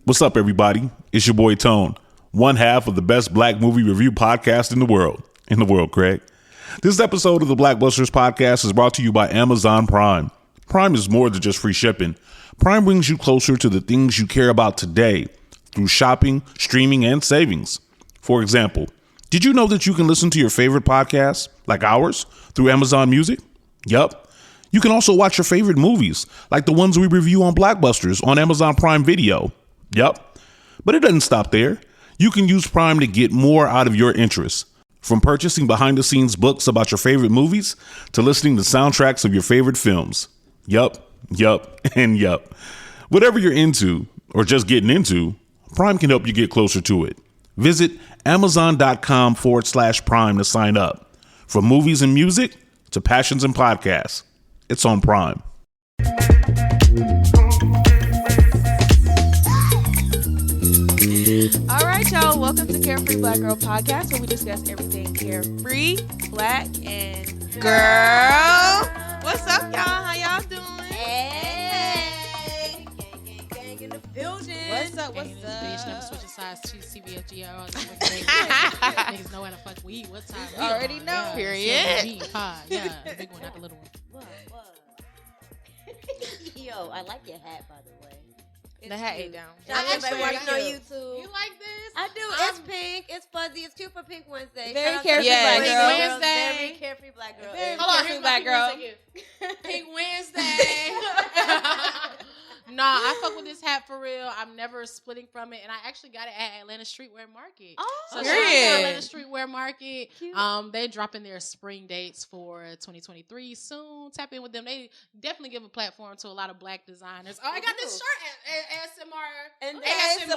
What's up, everybody? It's your boy Tone, one half of the best black movie review podcast in the world. Craig. This episode of the Blackbusters podcast is brought to you by Amazon Prime. Prime is more than just free shipping. Prime brings you closer to the things you care about today through shopping, streaming, and savings. For example, did you know that you can listen to your favorite podcasts, like ours, through Amazon Music? Yup. You can also watch your favorite movies, like the ones we review on Blackbusters on Amazon Prime Video. Yup. But it doesn't stop there. You can use Prime to get more out of your interests. From purchasing behind-the-scenes books about your favorite movies to listening to soundtracks of your favorite films. Yup, and yup. Whatever you're into, or just getting into, Prime can help you get closer to it. Visit Amazon.com/Prime to sign up. From movies and music to passions and podcasts, it's on Prime. All right, y'all. Welcome to Carefree Black Girl podcast, where we discuss everything carefree, black, and girl. What's up, y'all? How y'all doing? Hey, gang in the building. What's up? Bitch never switching sides to CBFGR. Niggas know how to fuck we eat. What time? We Already on, know. Yeah. Period. CBG pod. Yeah, the big one, not the little one. What? Yo, I like your hat, by the way. The hat ain't down. Shout out to everybody watching on You YouTube. like this? I do. It's pink. It's fuzzy. It's cute for Pink Wednesday. Very Shout out to carefree Black black girl. girl. Wednesday. Very carefree black girl. Very Hold on, carefree here's black my girl. Pink Wednesday. Nah, I fuck with this hat for real. I'm never splitting from it, and I actually got it at Atlanta Streetwear Market. Oh, So period. shout out to Atlanta Streetwear Market. Cute. They're dropping their spring dates for 2023 soon. Tap in with them. They definitely give a platform to a lot of black designers. Oh, I got this shirt at ASMR. And ASM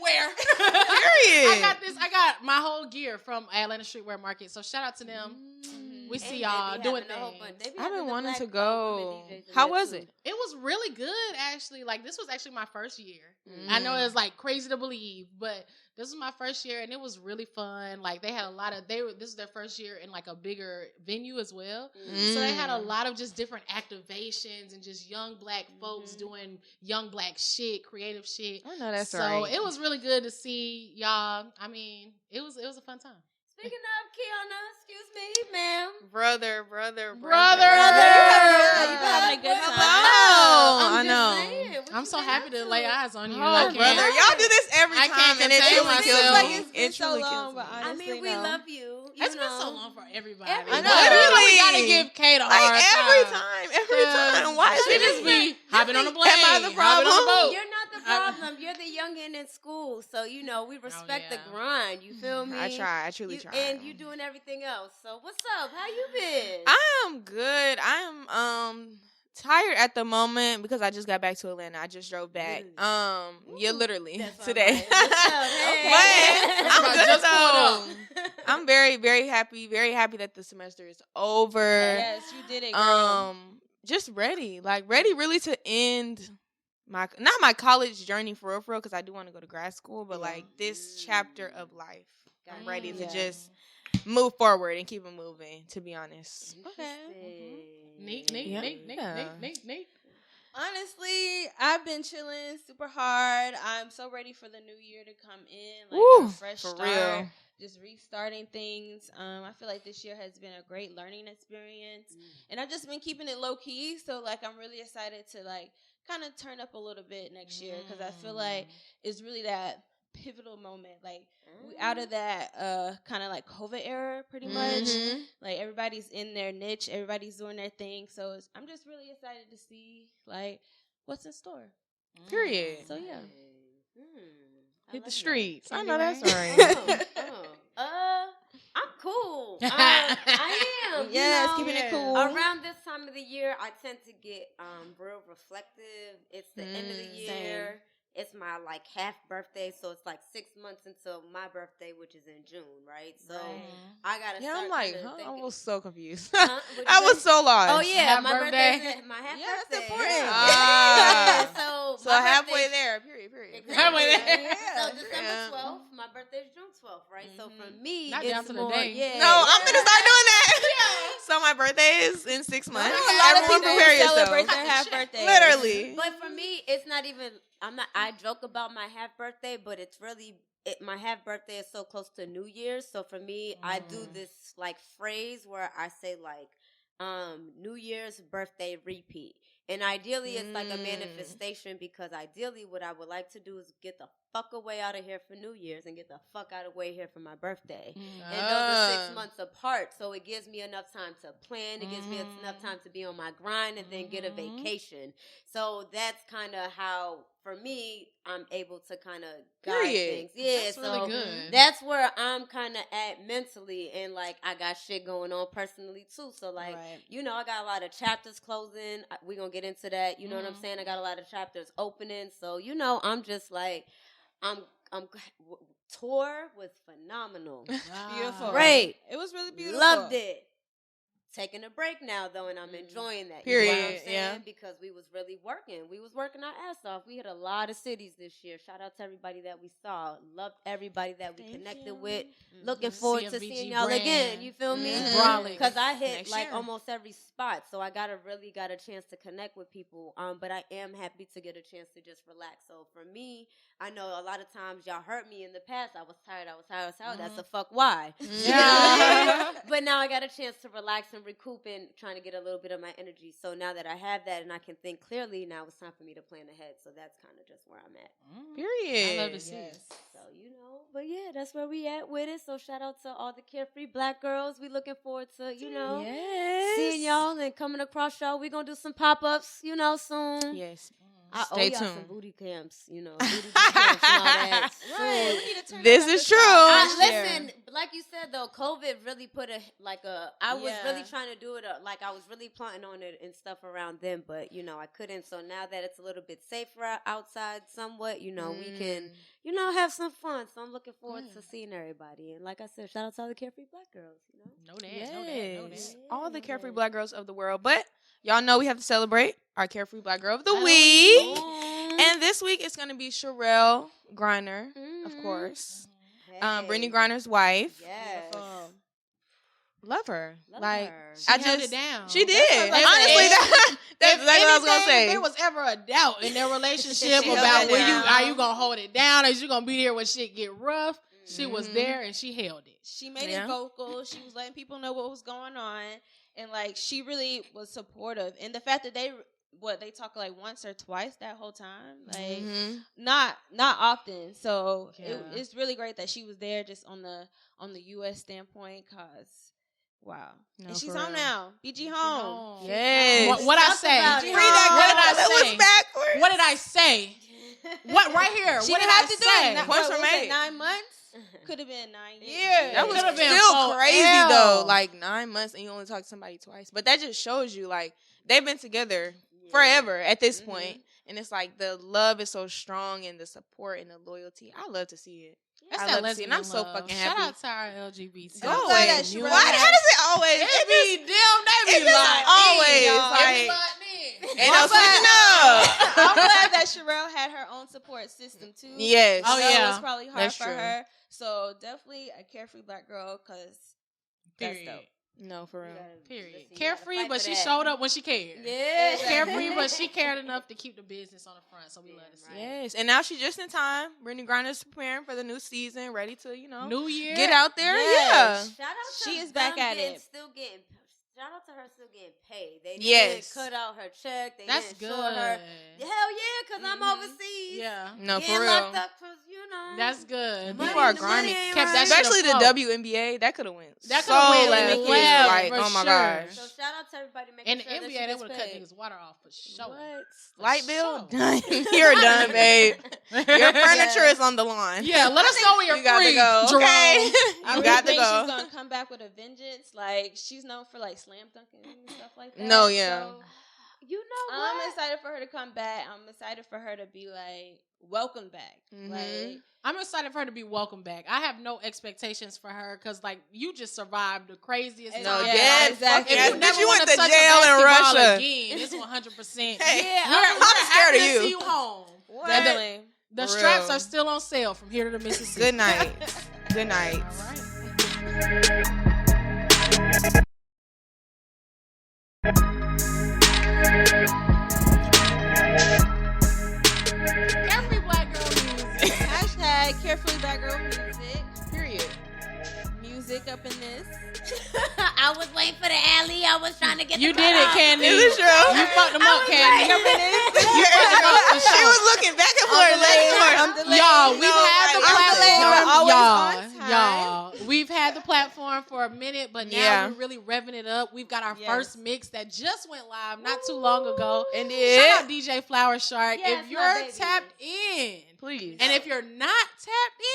wear. Period. I got my whole gear from Atlanta Streetwear Market. So shout out to them. We see y'all doing things. I've been wanting to go. How was it? It was really good, actually. Like, this was actually my first year. I know it's like crazy to believe, but this was my first year, and it was really fun. Like, they had a lot of this is their first year in like a bigger venue as well. So they had a lot of just different activations and just young black folks doing young black shit, creative shit. I know that's right. right. So it was really good to see y'all. I mean, it was a fun time. Speaking of Kiana, excuse me, ma'am. Brother. You having a good time. Hello. I'm I know. just saying, what I'm you so been happy up to lay eyes on you. Oh, I can't- brother, y'all do this every I time, can't and it contain truly myself. kills Like me. it's It truly kills me. I mean, we love you. It's been so long for everybody. Everybody. I know. Literally. We gotta give Kate a Like hard every time. time. Why is She it just be hopping on the plane, Am I the hopping on the problem? boat. You're not the problem. You're the youngin' in school, so we respect the grind. You feel me? I try. I truly try. And you doing everything else. So what's up? How you been? I am good. I am tired at the moment because I just got back to Atlanta. I just drove back. Literally That's today. all right. What's up? Hey. But I'm good Just though. pulled I'm very, very happy that the semester is over. Yes, you did it, girl. Just ready really to end not my college journey for real, because I do want to go to grad school, but like this chapter of life, I'm ready to just move forward and keep it moving, to be honest. Okay. Neat. Honestly, I've been chilling super hard. I'm so ready for the new year to come in, like Woo, a fresh for start, real. just restarting things. I feel like this year has been a great learning experience, and I've just been keeping it low key. So like, I'm really excited to like kind of turn up a little bit next year, because I feel like it's really that pivotal moment. Like we out of that kind of like COVID era, pretty much. Like everybody's in their niche, everybody's doing their thing. So I'm just really excited to see like what's in store. Period. So yeah, Hit the streets. I know Right. that's right. I'm cool. I am. yes, you know, keeping it cool. Around this time of the year, I tend to get real reflective. It's the end of the year. It's my like half birthday, so it's like 6 months until my birthday, which is in June, right? So I gotta. Yeah, start I'm like, kinda I thinking- was so confused. Huh? What'd I you was say? so lost. Oh yeah, Half my birthday. birthday. My half Yeah, that's birthday. important. Yeah. So my halfway birthday- there. Period. Exactly. Halfway there. So Yeah. December 12th, my my birthday's June 12th, right? So for me, Not it's down to the more. day. Yeah. No, I'm gonna start doing that. So my birthday is in 6 months. A lot of Everyone people prepare celebrate yourself. their half birthday. Literally. But for me, it's not even. I joke about my half birthday, but it's really. My half birthday is so close to New Year's. So for me, I do this like phrase where I say like, New Year's birthday repeat. And ideally, it's like a manifestation because ideally, what I would like to do is get the fuck away out of here for New Year's and get the fuck out of way here for my birthday. And those are 6 months apart, so it gives me enough time to plan. It gives me enough time to be on my grind and then get a vacation. So that's kind of how, for me, I'm able to kind of guide things. Yeah, that's so really good. that's where I'm kind of at mentally, and like I got shit going on personally too. So like, you know, I got a lot of chapters closing. We're gonna get into that. You know what I'm saying? I got a lot of chapters opening. So you know, I'm just like, I'm tour was phenomenal. Beautiful. Great. It was really beautiful. Loved it. Taking a break now though, and I'm enjoying that. You know what I'm Period, saying? yeah. Because we was really working. We was working our ass off. We hit a lot of cities this year. Shout out to everybody that we saw. Loved everybody that we connected with. Looking forward to seeing y'all again. You feel me? Because I hit Next like year. almost every spot, so I really got a chance to connect with people. But I am happy to get a chance to just relax. So for me, I know a lot of times y'all hurt me in the past. I was tired. That's the fuck why. Yeah. But now I got a chance to relax and recoup and trying to get a little bit of my energy. So now that I have that and I can think clearly, now it's time for me to plan ahead. So that's kind of just where I'm at. Period. I love to see it. So, you know, but yeah, that's where we at with it. So shout out to all the Carefree Black girls. We looking forward to, you know, seeing y'all and coming across y'all. We gonna do some pop-ups, you know, soon. Yes. I Stay owe y'all tuned. some booty camps, you know, booty camps and all that. Right. Soon. We need to turn This it is up true. this year. Listen, like you said though, COVID really put I was really trying to do it, like I was really plotting on it and stuff around them, but you know, I couldn't. So now that it's a little bit safer outside somewhat, you know, we can, you know, have some fun. So I'm looking forward to seeing everybody. And like I said, shout out to all the Carefree Black girls, you know. Yes. All the Carefree Black girls of the world. But y'all know we have to celebrate our Carefree Black girl of the week. And this week it's going to be Cherelle Griner, of course. Britney Griner's wife. Yes. Love her. Love like her. She held it down. She did. That's Honestly, that's exactly what I was gonna If say. there was ever a doubt in their relationship She held about it down. are you gonna hold it down, or is you gonna be there when shit get rough? She was there and she held it. She made it vocal. She was letting people know what was going on, and like she really was supportive. And the fact that they talk like once or twice that whole time, like not often. So it's really great that she was there just on the U.S. standpoint, cause wow, and she's home now. BG home. Yes. What I say? Read that girl. What did I say? Backwards. What did I say? What right here? She what did didn't I have to do say? it. Points What were was made. it, 9 months? Could have been 9 years. Yeah, that was Could've been still crazy forever. though. Like 9 months and you only talk to somebody twice. But that just shows you like they've been together forever at this point. And it's like the love is so strong and the support and the loyalty. I love to see it. That's I that love to see it. And I'm so lesbian love. fucking Shout happy. out to our LGBT. Go I'm glad away. that Cherelle Why? How does it always? It be them. They be It's just like always like, like. Ain't no switching up. I'm glad that Cherelle had her own support system too. Yes. Oh, So yeah. it was probably hard That's for true. her. So definitely a Carefree Black girl, cause that's Period. dope. No, for real. Period. Carefree, but she showed up when she cared. Yeah. Carefree, but she cared enough to keep the business on the front. So we love to see it. Yes. And now she's just in time. Britney Griner's preparing for the new season, ready to, you know, New Year. get out there. Yes. Shout out to She is back them at it. Shout out to her still getting paid. They Yes. didn't cut out her check. They That's didn't good. show her. Hell yeah, because I'm overseas. Yeah. No, Getting for real. locked up 'cause, you know. That's good. Money- People are the grinding. money ain't Kept right. that shit Especially the afloat. WNBA, that could have went That so coulda went left. left, field. Like, for oh my sure. gosh. So shout out to everybody making In the sure that NBA, she they gets would have cut paid. niggas' water off for sure. What? Light bill? sure. Done. You're done, babe. Your furniture is on the lawn. Yeah, let us know when you're You got to free, go. Jerome. Okay. I You really got to think go. she's gonna come back with a vengeance. Like she's known for like slam dunking and stuff like that. No, yeah. So, You know I'm what? excited for her to come back. I'm excited for her to be like welcome back. Like I'm excited for her to be welcome back. I have no expectations for her because, like, you just survived the craziest No, time. yeah, exactly. If Yes, you bitch, never you wanna went to touch a jail in basketball Russia. again, it's 100%. Hey, Yeah, We're I'm scared happy of to you. see you home. What? definitely. The For straps real. are still on sale from here to the Mississippi. Good night. Good night. All right. Carefree Black Girl music. Hashtag CareFreeBlackGirl music. Period. Music up in this. I was waiting for the alley. I was trying to get You the did it, cut off. Candy. Is it true? You fucked them up, Candy. She was looking back and forth. Y'all, we've had the platform. Always on time. Y'all, we've had the platform for a minute, but now Yeah. we're really revving it up. We've got our Yes. first mix that just went live not too long ago. Indeed. Shout out DJ Flower Shark. Yes, if my you're baby. tapped in, Please. and if you're not tapped in,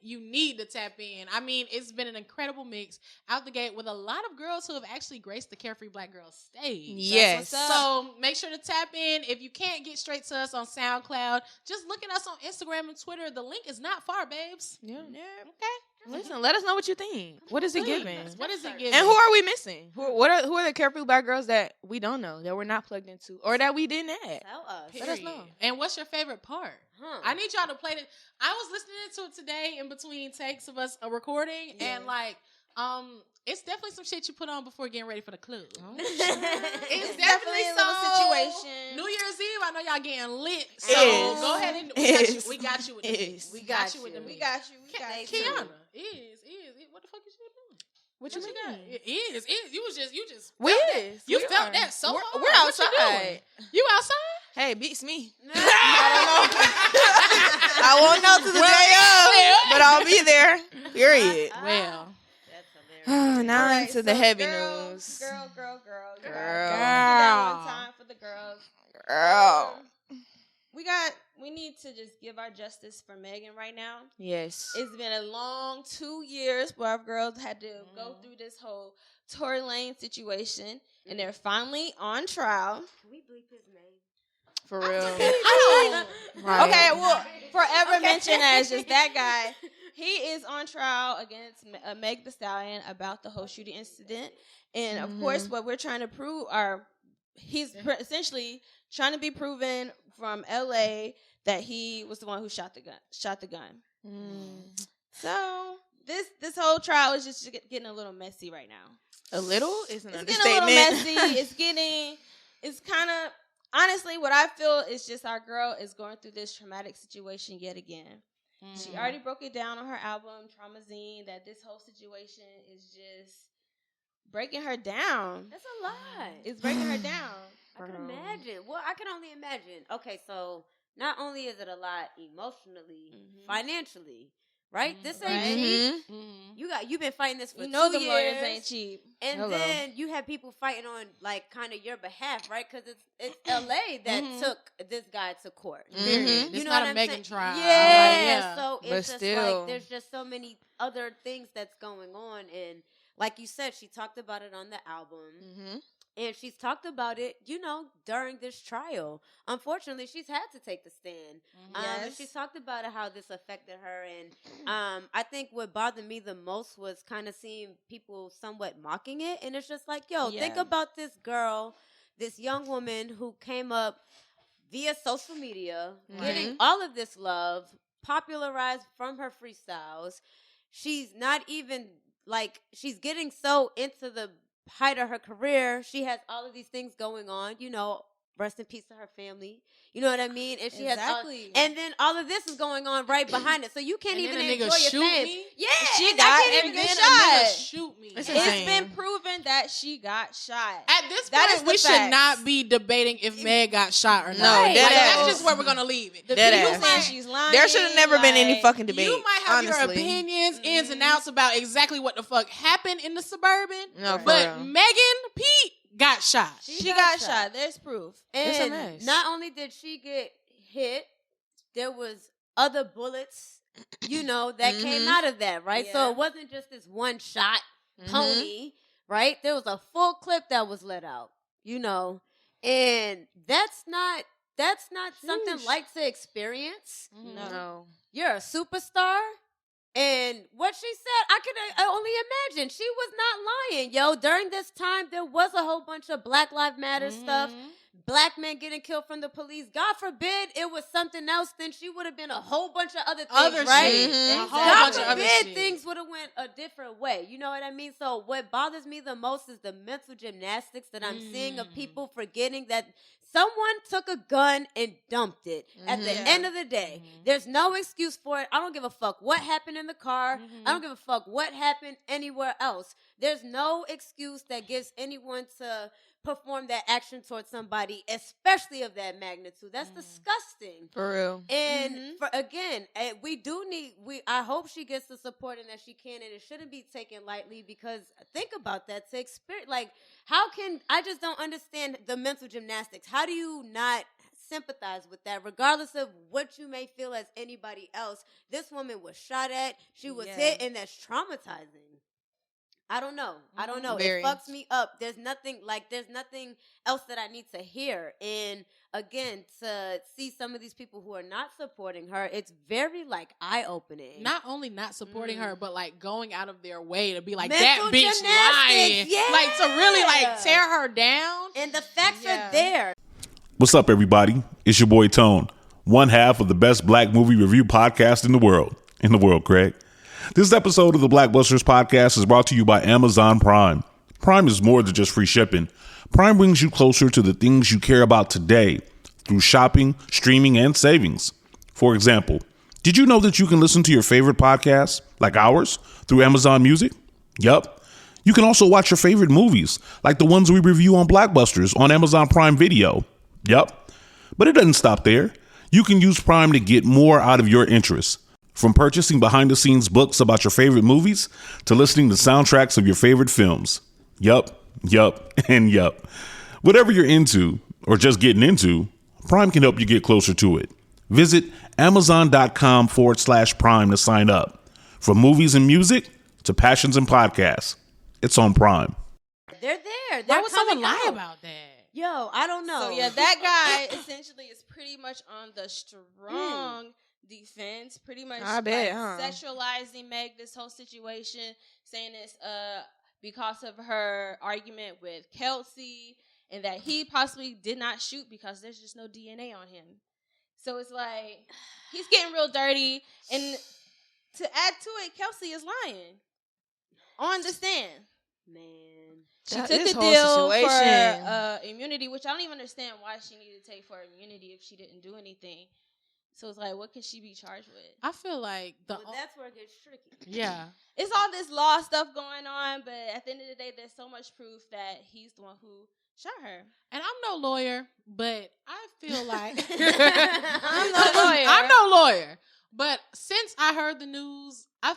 you need to tap in. I mean, it's been an incredible mix out the gate with a lot of girls who have actually graced the Carefree Black Girl stage. Yes. So make sure to tap in. If you can't get straight to us on SoundCloud, just look at us on Instagram and Twitter. The link is not far, babes. Yeah. Okay. Listen, let us know what you think. What is it Please. giving? What is it giving? And who are we missing? Who are the Carefree Black Girls that we don't know, that we're not plugged into, or that we didn't add? Tell us. Let us know. And what's your favorite part? Huh. I need y'all to play it. I was listening to it today in between takes of us recording, and like, it's definitely some shit you put on before getting ready for the club. It's definitely a little situation. situation. New Year's Eve, I know y'all getting lit. So Is. go ahead and Is. we got you with the Is. mix. We got with the you. mix. We got you. We got you. Kiana, is. What the fuck is you doing? What you got? mean? It is. You just We felt that. is. You We felt are. that so We're- hard. we're What outside. You doing? You outside? Hey, beats me. I I won't know to the day of, but I'll be there. Period. Well. That's hilarious. Now All right, into the so heavy girl, news. Girl. Girl. Get down one time for the girls. Girl. We need to just give our justice for Megan right now. Yes. It's been a long 2 years where our girls had to go through this whole Tory Lane situation, and they're finally on trial. Can we bleep his name? For real. I don't. Right. Okay, well, forever mentioned as just that guy. He is on trial against Meg Thee Stallion about the whole shooting incident, and of course, what we're trying to prove he's essentially trying to be proven from LA that he was the one who shot the gun. So this whole trial is just getting a little messy right now. A little is an It's getting a understatement. little messy. It's kind of, honestly, what I feel is just our girl is going through this traumatic situation yet again. She already broke it down on her album, Traumazine, that this whole situation is just breaking her down. That's a lot. It's breaking her down. I can imagine. Well, I can only imagine. Okay, so not only is it a lot emotionally, financially, right? This ain't cheap. You've been fighting this for 2 You know years. the lawyers ain't cheap. And then you have people fighting on like kind of your behalf, right? Because it's LA that took this guy to court. Mhm. It's know not what a I'm Megan saying? trial. Yeah. So But it's just still. like there's just so many other things that's going on, and like you said, she talked about it on the album. And she's talked about it, during this trial. Unfortunately, she's had to take the stand. And she's talked about how this affected her. And I think what bothered me the most was kind of seeing people somewhat mocking it. And it's just like, think about this girl, this young woman who came up via social media, getting all of this love, popularized from her freestyles. She's not even, she's getting so into the height of her career. She has all of these things going on, rest in peace to her family. You know what I mean? And she has and then all of this is going on right behind it. So you can't And even then a enjoy nigga your shoot fame. me? Yeah, She and got I can't and even then get a shot. nigga shoot me. It's It's insane. been proven that she got shot. At this That is point, the we should facts. not be debating if Meg got shot or not. No, dead that's ass. just where we're gonna leave it. The Dead people ass. saying she's lying. There should have never been any fucking debate. You might have your honestly. opinions, ins and outs about exactly what the fuck happened in the Suburban. No, for but real. Megan Pete got shot. She got shot. There's proof. It's a And mess. not only did she get hit, there was other bullets, that came out of that, right? So Yeah. it wasn't just this one shot pony, right? There was a full clip that was let out, and that's not something like to experience. No. You're a superstar. And what she said, I only imagine. She was not lying, yo. During this time, there was a whole bunch of Black Lives Matter stuff black men getting killed from the police. God forbid it was something else, then she would have been a whole bunch of other things, right? Shit. A whole God bunch of other forbid shit. things would have went a different way. You know what I mean? So what bothers me the most is the mental gymnastics that I'm seeing of people forgetting that someone took a gun and dumped it. At the end of the day, there's no excuse for it. I don't give a fuck what happened in the car. I don't give a fuck what happened anywhere else. There's no excuse that gives anyone to perform that action towards somebody, especially of that magnitude. That's disgusting. For real. And I hope she gets the support and that she can, and it shouldn't be taken lightly, because think about that, to experience, like, I just don't understand the mental gymnastics. How do you not sympathize with that, regardless of what you may feel as anybody else? This woman was shot at, she was hit, and that's traumatizing. I don't know. Very. It fucks me up. There's nothing else that I need to hear. And again, to see some of these people who are not supporting her, it's very eye-opening. Not only not supporting her, but like going out of their way to be like, Mental that bitch lying. gymnastics, Like, to really like tear her down. And the facts are there. What's up, everybody? It's your boy Tone, one half of the best black movie review podcast in the world. Craig. This episode of the Blackbusters podcast is brought to you by Amazon Prime. Prime is more than just free shipping. Prime brings you closer to the things you care about today through shopping, streaming, and savings. For example, did you know that you can listen to your favorite podcasts, like ours, through Amazon Music? Yup. You can also watch your favorite movies, like the ones we review on Blackbusters on Amazon Prime Video. Yup. But it doesn't stop there. You can use Prime to get more out of your interests. From purchasing behind-the-scenes books about your favorite movies to listening to soundtracks of your favorite films. Yup, and yup. Whatever you're into or just getting into, Prime can help you get closer to it. Visit Amazon.com/Prime to sign up. From movies and music to passions and podcasts, it's on Prime. They're there. Why would someone lie about that? Yo, I don't know. So yeah, that guy essentially is pretty much on the strong defense, pretty much sexualizing Meg, this whole situation, saying it's because of her argument with Kelsey, and that he possibly did not shoot because there's just no DNA on him. So it's like he's getting real dirty, and to add to it, Kelsey is lying on the stand. Man, she took the deal for immunity, which I don't even understand why she needed to take for immunity if she didn't do anything. So it's like, what can she be charged with? I feel like that's where it gets tricky. Yeah. It's all this law stuff going on, but at the end of the day, there's so much proof that he's the one who shot her. And I'm no lawyer, but I feel like I'm no lawyer. But since I heard the news, I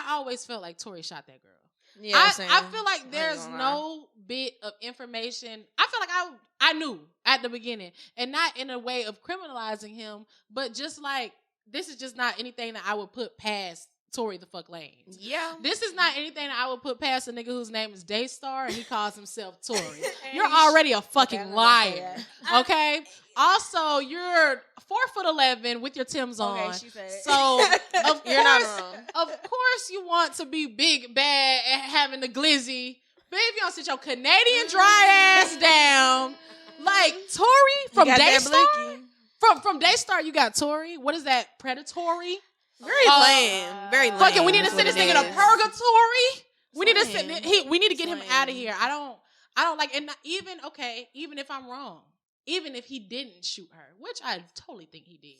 always felt like Tory shot that girl. Yeah, I feel like there's no bit of information. I feel like I knew at the beginning, and not in a way of criminalizing him, but just like, this is just not anything that I would put past Tory the fuck Lanez. Yeah. This is not anything that I would put past a nigga whose name is Daystar and he calls himself Tory. You're already a fucking liar. Okay? Also, you're 4'11" with your Timbs on. Okay, she said it. So of You're not course, wrong. of course you want to be big, bad, and having the glizzy. Baby, you don't sit your Canadian dry ass down. Like Tory from Daystar. From Daystar, you got Tory. What is that? Predatory? Very lame. Very lame. Fucking, we need to send this nigga to purgatory. We need to get him out of here. I don't like, and even if I'm wrong, even if he didn't shoot her, which I totally think he did.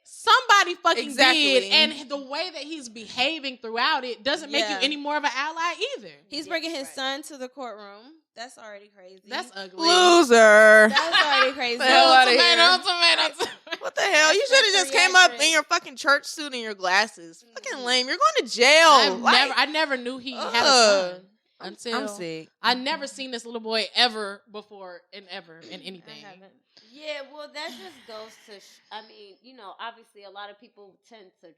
Somebody fucking did. And the way that he's behaving throughout it doesn't make you any more of an ally either. He's bringing his son to the courtroom. That's already crazy. That's ugly. Loser. That's already crazy. Tomato. What the hell? You should have just came up in your fucking church suit and your glasses. Fucking lame. You're going to jail. I never knew he had a son. Until I'm sick. I never seen this little boy ever before in anything. Yeah, well, that just goes to, obviously a lot of people tend to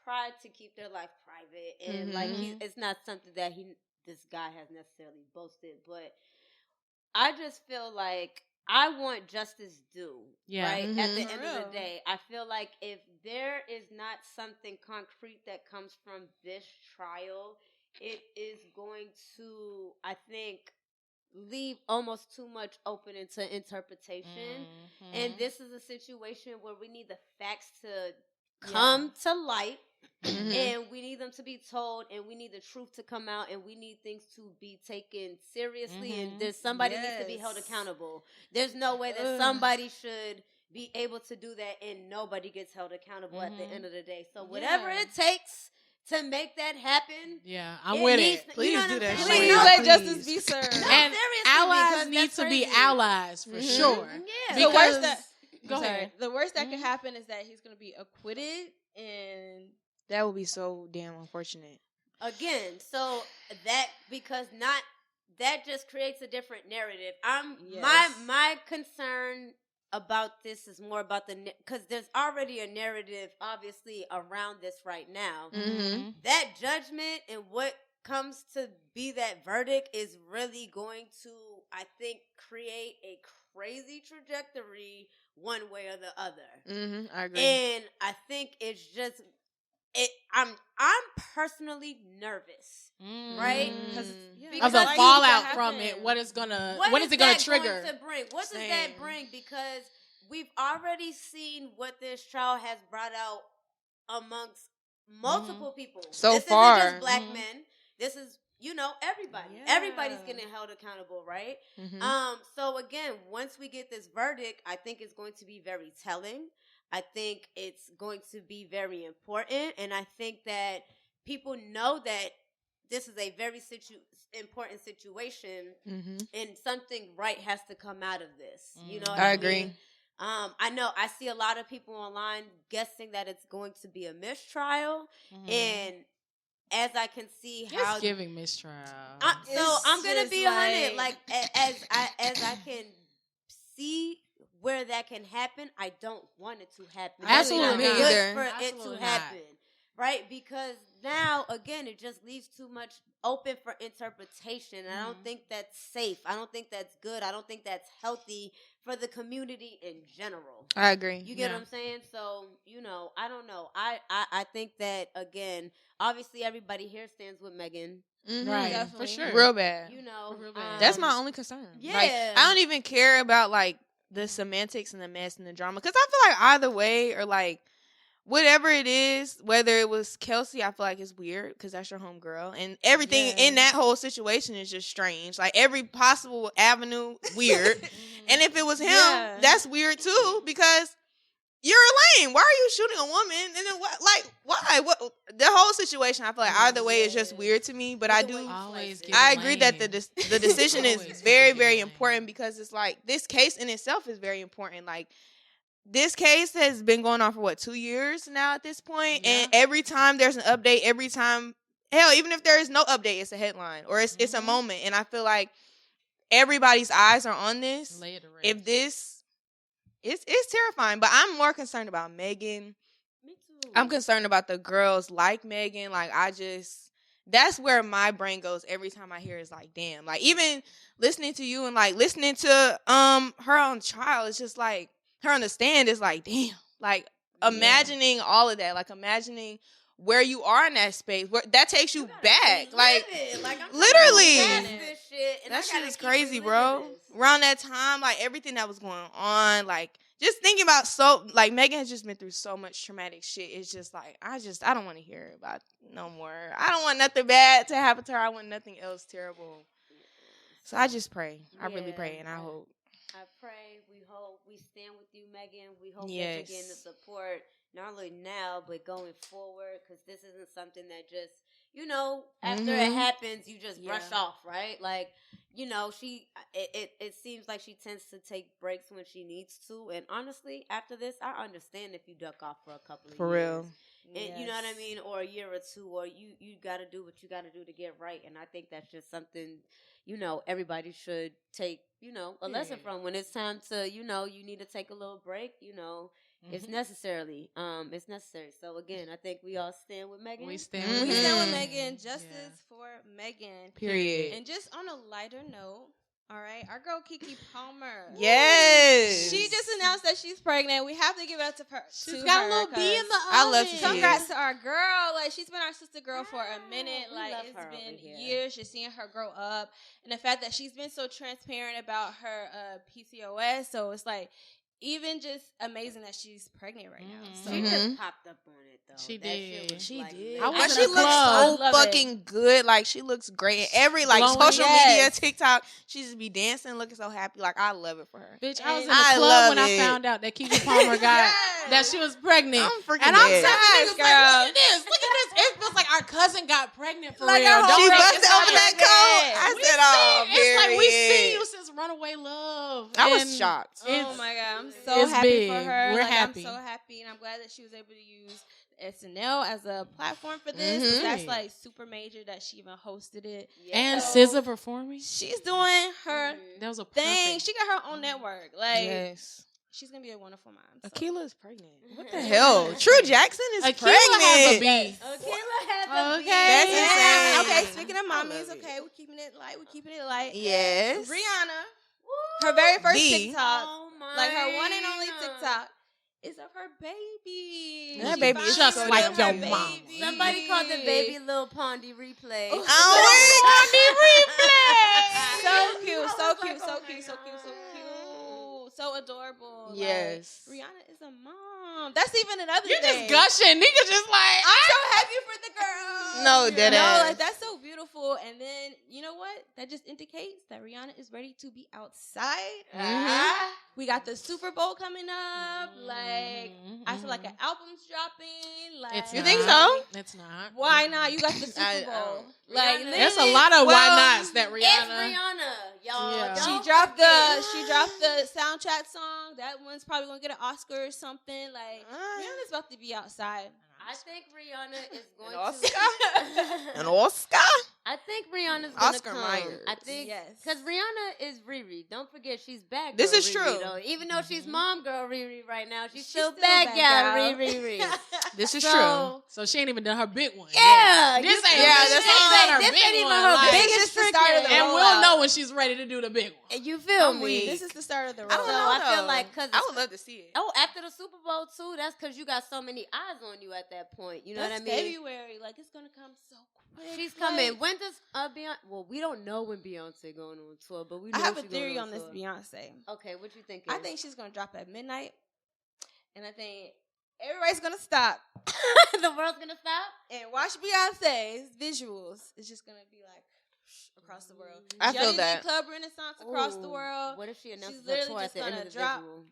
try to keep their life private. And, it's not something that this guy has necessarily boasted. But I just feel like I want justice due. Yeah. Right? At the end of the day, I feel like if there is not something concrete that comes from this trial, it is going to, I think, leave almost too much open into interpretation. And this is a situation where we need the facts to come to light. And we need them to be told, and we need the truth to come out, and we need things to be taken seriously, and there's somebody needs to be held accountable. There's no way that somebody should be able to do that and nobody gets held accountable at the end of the day. So whatever it takes to make that happen. Yeah, I'm with it. Please do that. Please let justice be served. And allies need to be allies for sure. Yeah. Because Go ahead. The worst that could happen is that he's going to be acquitted, and that would be so damn unfortunate. Again, so that just creates a different narrative. My concern about this is more about because there's already a narrative obviously around this right now. That judgment and what comes to be that verdict is really going to, I think, create a crazy trajectory one way or the other. I agree. And I think it's just I'm personally nervous, right? Because of the fallout from it. What is it going to trigger? What does that bring? Because we've already seen what this trial has brought out amongst multiple people. So this far, isn't just black men. This is, everybody. Yeah. Everybody's getting held accountable, right? So again, once we get this verdict, I think it's going to be very telling. I think it's going to be very important, and I think that people know that this is a very important situation, and something right has to come out of this. You know what I agree. mean? I know I see a lot of people online guessing that it's going to be a mistrial, and as I can see how it's giving mistrial. So I'm gonna be 100. Like as I can see where that can happen, I don't want it to happen. Absolutely it's either. For it to happen, right? Because now again, it just leaves too much open for interpretation. And I don't think that's safe. I don't think that's good. I don't think that's healthy for the community in general. I agree. You get what I'm saying? So, I don't know. I think that, again, obviously everybody here stands with Megan. Right, definitely. for sure. Real bad. Real bad. That's my only concern. Yeah. Like, I don't even care about, like, the semantics and the mess and the drama. Because I feel like either way, or, like, whatever it is, whether it was Kelsey, I feel like it's weird because that's your homegirl. And everything in that whole situation is just strange. Like, every possible avenue, weird. And if it was him, that's weird too, because you're lame. Why are you shooting a woman? And then what? Like, why? What? The whole situation, I feel like either way is just weird to me. But I agree that the decision is very, very important, because it's like this case in itself is very important. Like, this case has been going on for 2 years now at this point, and every time there's an update, even if there is no update, it's a headline or it's a moment, and I feel like everybody's eyes are on this. If this, it's terrifying, but I'm more concerned about Megan. Me too. I'm concerned about the girls like Megan. Like, that's where my brain goes every time I hear it's like, damn. Like, even listening to you and like listening to her on trial, it's just like, her on the stand is like, damn. Like, imagining all of that, like imagining where you are in that space, where that takes you back. Like I'm literally. Shit, that shit is crazy, bro. Around that time, like, everything that was going on, like, just thinking about Megan has just been through so much traumatic shit. It's just like, I don't want to hear about no more. I don't want nothing bad to happen to her. I want nothing else terrible. So I just pray. I really pray, and I hope. I pray, we hope, we stand with you, Megan. We hope that you're getting the support, not only now, but going forward, because this isn't something that just, after it happens, you just brush off, right? Like, it seems like she tends to take breaks when she needs to, and honestly, after this, I understand if you duck off for a couple of years. For real. And you know what I mean? Or a year or two, or you got to do what you got to do to get right, and I think that's just something, everybody should take, a lesson from. When it's time to, you need to take a little break, it's necessary. So again, I think we all stand with Megan. We stand with Megan. Justice for Megan. Period. And just on a lighter note, All right, our girl Keke Palmer. Yes. She just announced that she's pregnant. We have to give it up to her. She's got a little bee in the oven. I love to see it. Congrats to our girl. Like, she's been our sister girl for a minute. We Like, love it's her been over here. years just seeing her grow up. And the fact that she's been so transparent about her PCOS. So it's like, even just amazing that she's pregnant right now. So She just popped up on it though. She That did. shit was She like, did. I But was she in a looks club. so Love fucking good. Like, she looks great. In every, like, Glowing. social media, Yes. TikTok, she just be dancing, looking so happy. Like, I love it for her. Bitch, I was in I the love club when I it. found out that Keke Palmer got that she was pregnant. I'm freaking and I'm dead. telling Yes, niggas, like, girl. look at this. Look at this. It feels like our cousin got pregnant for Like, real. our whole She Don't busted it's open not that bad. coat. I said, oh, It's like we period. seen you since Runaway Love. I was And shocked. Oh my God, I'm so it's happy for big. her. We're like, happy. I'm so happy, and I'm glad that she was able to use SNL as a platform for this. Mhm. 'Cause that's like super major that she even hosted it. And So, SZA performing. she's doing her That was a thing. perfect. She got her own network. Like, Yes. she's gonna be a wonderful mom. So. Akila is pregnant. What The hell? True Jackson is Akila pregnant. has a bee. Akila has a Okay. That's Yeah. insane. Okay, speaking of I love mommies, it. okay, we're keeping it light. We're keeping it light. Yes. Rihanna, her very first The. TikTok, Oh my like her one and only God. TikTok, is of her baby. That She baby finally just showed like us her your mama. baby. Somebody called the baby Lil Pondy replay. So cute, so cute, so cute, so cute, so cute, so adorable. Like, Yes. Rihanna is a mom. That's even another You thing. just gushing. Nigga just like, I'm so happy for the girl. No, dead ass. like that's so beautiful. And then you know what? That just indicates that Rihanna is ready to be outside. Mhm. We got the Super Bowl coming up. Like I feel like an album's dropping. Like It's You not. think so? It's not. Why not? You got the Super I Bowl. don't. Like Rihanna- There's a literally- lot of well, why nots that It's Rihanna. Rihanna, y'all. Yeah. Don't She dropped forget. the soundtrack song. That one's probably gonna get an Oscar or something. Like Rihanna's about to be outside. I think Rihanna is going An Oscar? to. An Oscar? I think Rihanna's gonna Oscar come. Myers. I think Yes. because Rihanna is Riri. Don't forget she's bad. This girl is Riri, true. Though. Even though she's mom girl Riri right now, she's She's still still bad bad gal girl. Riri. This is So, true. So she ain't even done her big one. Yeah, This you ain't. feel Yeah, me? that's This all. ain't- her This big ain't even one, her like- biggest This is the trick start of yet. the And rollout. we'll know when she's ready to do the big one. You feel I'm me? weak. This is the start of the rollout. I don't know. I feel though. like 'cause I would love to see it. Oh, after the Super Bowl too. That's because you got so many eyes on you at that point. You know That's what I mean? February. Like it's gonna come so quick. She's like- coming. When does Beyonce? Well, we don't know when Beyonce going on tour, but we know I have a she going theory on this tour. Beyonce. Okay, what you think? I think she's gonna drop at midnight, and I think everybody's gonna stop the world's gonna stop. and watch Beyonce's visuals. It's just gonna be like across the world. I She feel already did that. Club Renaissance across the Ooh, world. What if she announces She's a literally tour at just the end gonna of the drop. visual?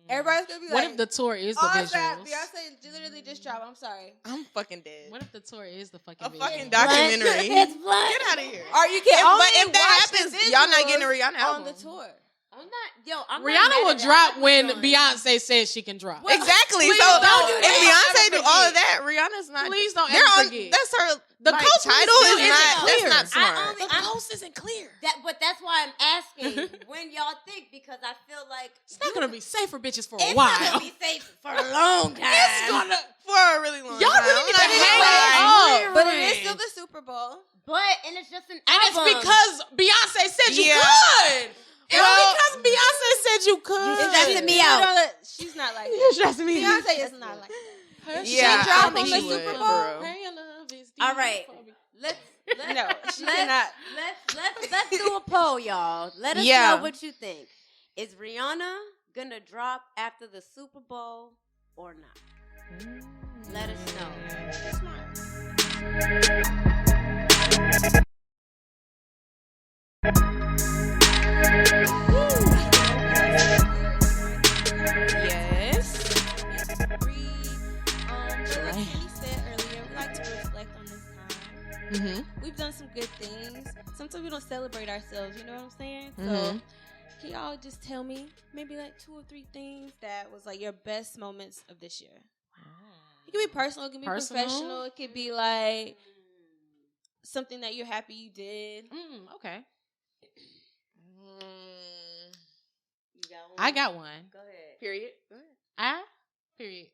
Everybody's gonna be What like, if the tour is the "Oh, it's that visuals? Beyonce literally just dropped." I'm sorry. I'm fucking dead. What if the tour is the fucking A visuals? fucking documentary. It's blunt. Get out of here. Or you can If- only but if that watch the happens, y'all not getting a visuals Rihanna album. on the tour. I'm not. Yo, I'm Rihanna not mad will at it. drop I when like Rihanna. Beyonce says she can drop. Exactly. Please So don't do if that. Beyonce do Don't all ever of that, Rihanna's not. Please don't they're ever on. forget. That's her. The like, coast title still is isn't not. clear. That's not I smart. only- The coast isn't clear. But that's why I'm asking when y'all think, because I feel like It's not gonna be safe for bitches for a it's while. not gonna be safe for a long time. It's gonna. For a really long Y'all time. really need I'm to not hang gonna lie. up. But it is still the Super Bowl. And it's just an And it's album. because Beyonce said you Yeah. could. It's Well- because Beyonce said you could. You stressing me out. She's not like You're that. stressing me out. Beyonce is not like that. Her Yeah, She I dropped don't think on the she Super would, Bowl. for real. Prayer love is All deep right. for me. Let's No, she cannot. let's do a poll, y'all. Let us Yeah. know what you think. Is Rihanna gonna drop after the Super Bowl or not? Let us know. Yes. Like Kenny said earlier, we like to reflect on this time. Mm-hmm. We've done some good things. Sometimes we don't celebrate ourselves. You know what I'm saying? So, Mhm. can y'all just tell me maybe like 2 or 3 things that was like your best moments of this year? It can be personal. It can be Personal? professional. It could be like something that you're happy you did. Okay. You got one? I got one. Go ahead. Period. Period.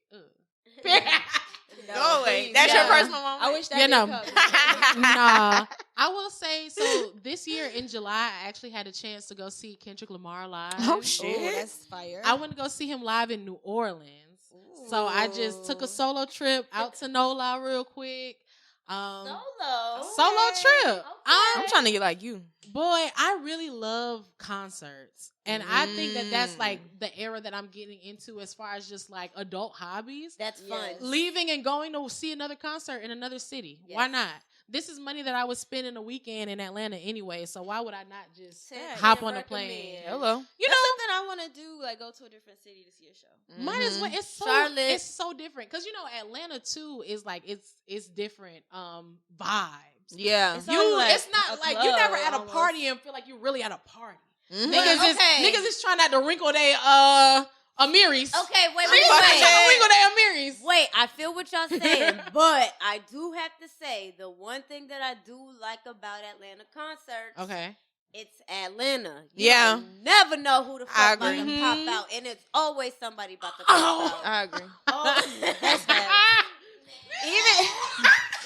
Go away. That's your Yeah. personal moment. I wish that You did know. come. Nah. I will say, so this year in July, I actually had a chance to go see Kendrick Lamar live. Oh, shit. Oh, that's fire. I went to go see him live in New Orleans. So I just took a solo trip out to NOLA real quick. Solo trip. I'm trying to get like you. Boy, I really love concerts. And I think that that's like the era that I'm getting into as far as just like adult hobbies. That's fun. Leaving and going to see another concert in another city. Yes. Why not? This is money that I would spend in a weekend in Atlanta anyway, so why would I not just hop on a plane? Hello. You know something I want to do, like go to a different city to see a show. Might as well. It's so different because Atlanta too is like it's different vibes. Yeah, it's not like you never at a party and feel like you're really at a party. Mm-hmm. Niggas is trying not to wrinkle their Amiris. Okay, wait. Wait, I feel what y'all saying, but I do have to say the one thing that I do like about Atlanta concerts. Okay. It's Atlanta. You never know who the fuck about to pop out, and it's always somebody about to pop out. I agree.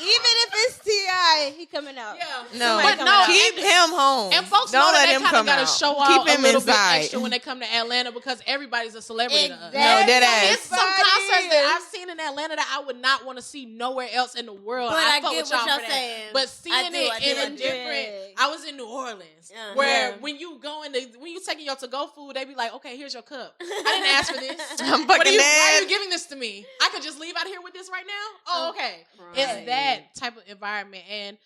Even if it's T.I., he coming out. Yeah. No, keep him home. And folks don't know let that him they kind of got to show out keep him a little inside. bit extra when they come to Atlanta because everybody's a celebrity to us. No, dead ass. It's some concerts that I've seen in Atlanta that I would not want to see nowhere else in the world. But I fuck get with what y'all y'all saying. But seeing it in a different... I was in New Orleans where when you taking your to-go food, they be like, okay, here's your cup. I didn't ask for this. I'm fucking why are you giving this to me? I could just leave out here with this right now? Oh, okay. Right. It's that type of environment. And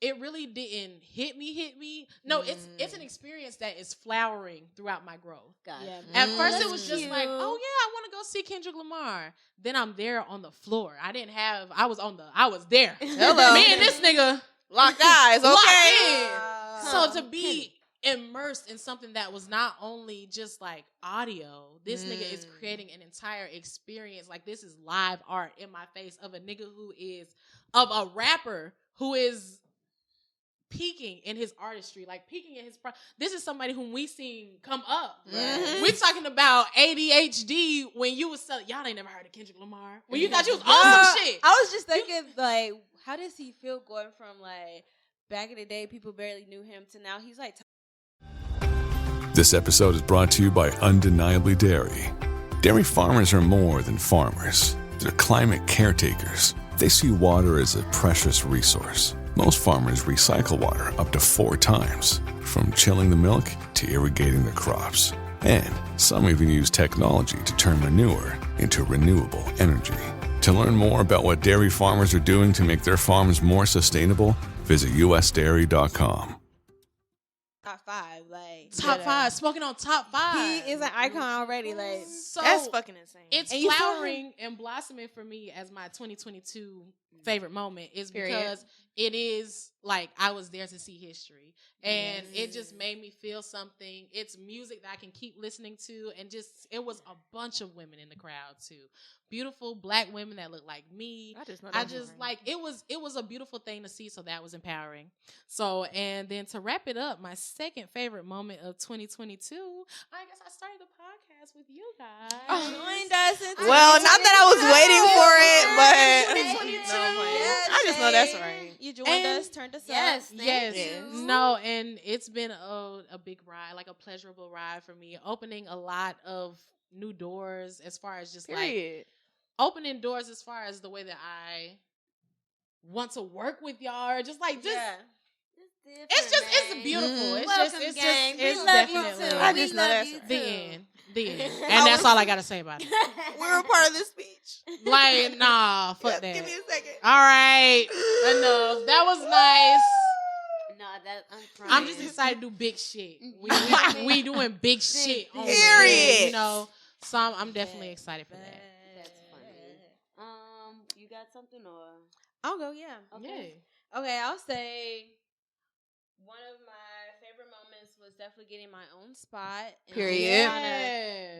it really didn't hit me. No, it's an experience that is flowering throughout my growth. Yeah. At first it was just like, oh yeah, I want to go see Kendrick Lamar. Then I'm there on the floor. I was there. Hello. Me and this nigga locked eyes, okay? Locked in. So to be immersed in something that was not only just like audio, this nigga is creating an entire experience. Like this is live art in my face of a nigga of a rapper who is peaking in his artistry, like peaking in his this is somebody whom we seen come up. Right. We talking about ADHD when you was selling. Y'all ain't never heard of Kendrick Lamar. When you thought you was on some shit. I was just thinking like, how does he feel going from like back in the day people barely knew him to now he's like. This episode is brought to you by Undeniably Dairy. Dairy farmers are more than farmers. They're climate caretakers. They see water as a precious resource. Most farmers recycle water up to 4 times, from chilling the milk to irrigating their crops. And some even use technology to turn manure into renewable energy. To learn more about what dairy farmers are doing to make their farms more sustainable, visit usdairy.com. Top 5, like top 5. Smoking on top 5. He is an icon already. Like so that's fucking insane. It's flowering and blossoming for me as my 2022 favorite moment is because it is like I was there to see history, and it just made me feel something. It's music that I can keep listening to, and just it was a bunch of women in the crowd too. Beautiful black women that look like me. I just like it was a beautiful thing to see, so that was empowering. So, and then to wrap it up, my second favorite moment of 2022, I guess I started the podcast with you guys. Joined us in well, not that I was waiting for it, but I just know that's right. You joined us, turned us up. Yes. No, and it's been a big ride, like a pleasurable ride for me, opening a lot of new doors as far as just like opening doors as far as the way that I want to work with y'all, or just like it's beautiful. It's definitely. I just know that's the end. And that's all I gotta say about it. We're a part of this speech. Like, nah, fuck that. Give me a second. All right, enough. That was nice. No, I'm crying. I'm just excited to do big shit. We doing big shit. Period. You know, so I'm definitely excited for that. That's funny. You got something or? I'll go. Yeah. Okay. Okay, I'll say one of my favorite moments was definitely getting my own spot. Period.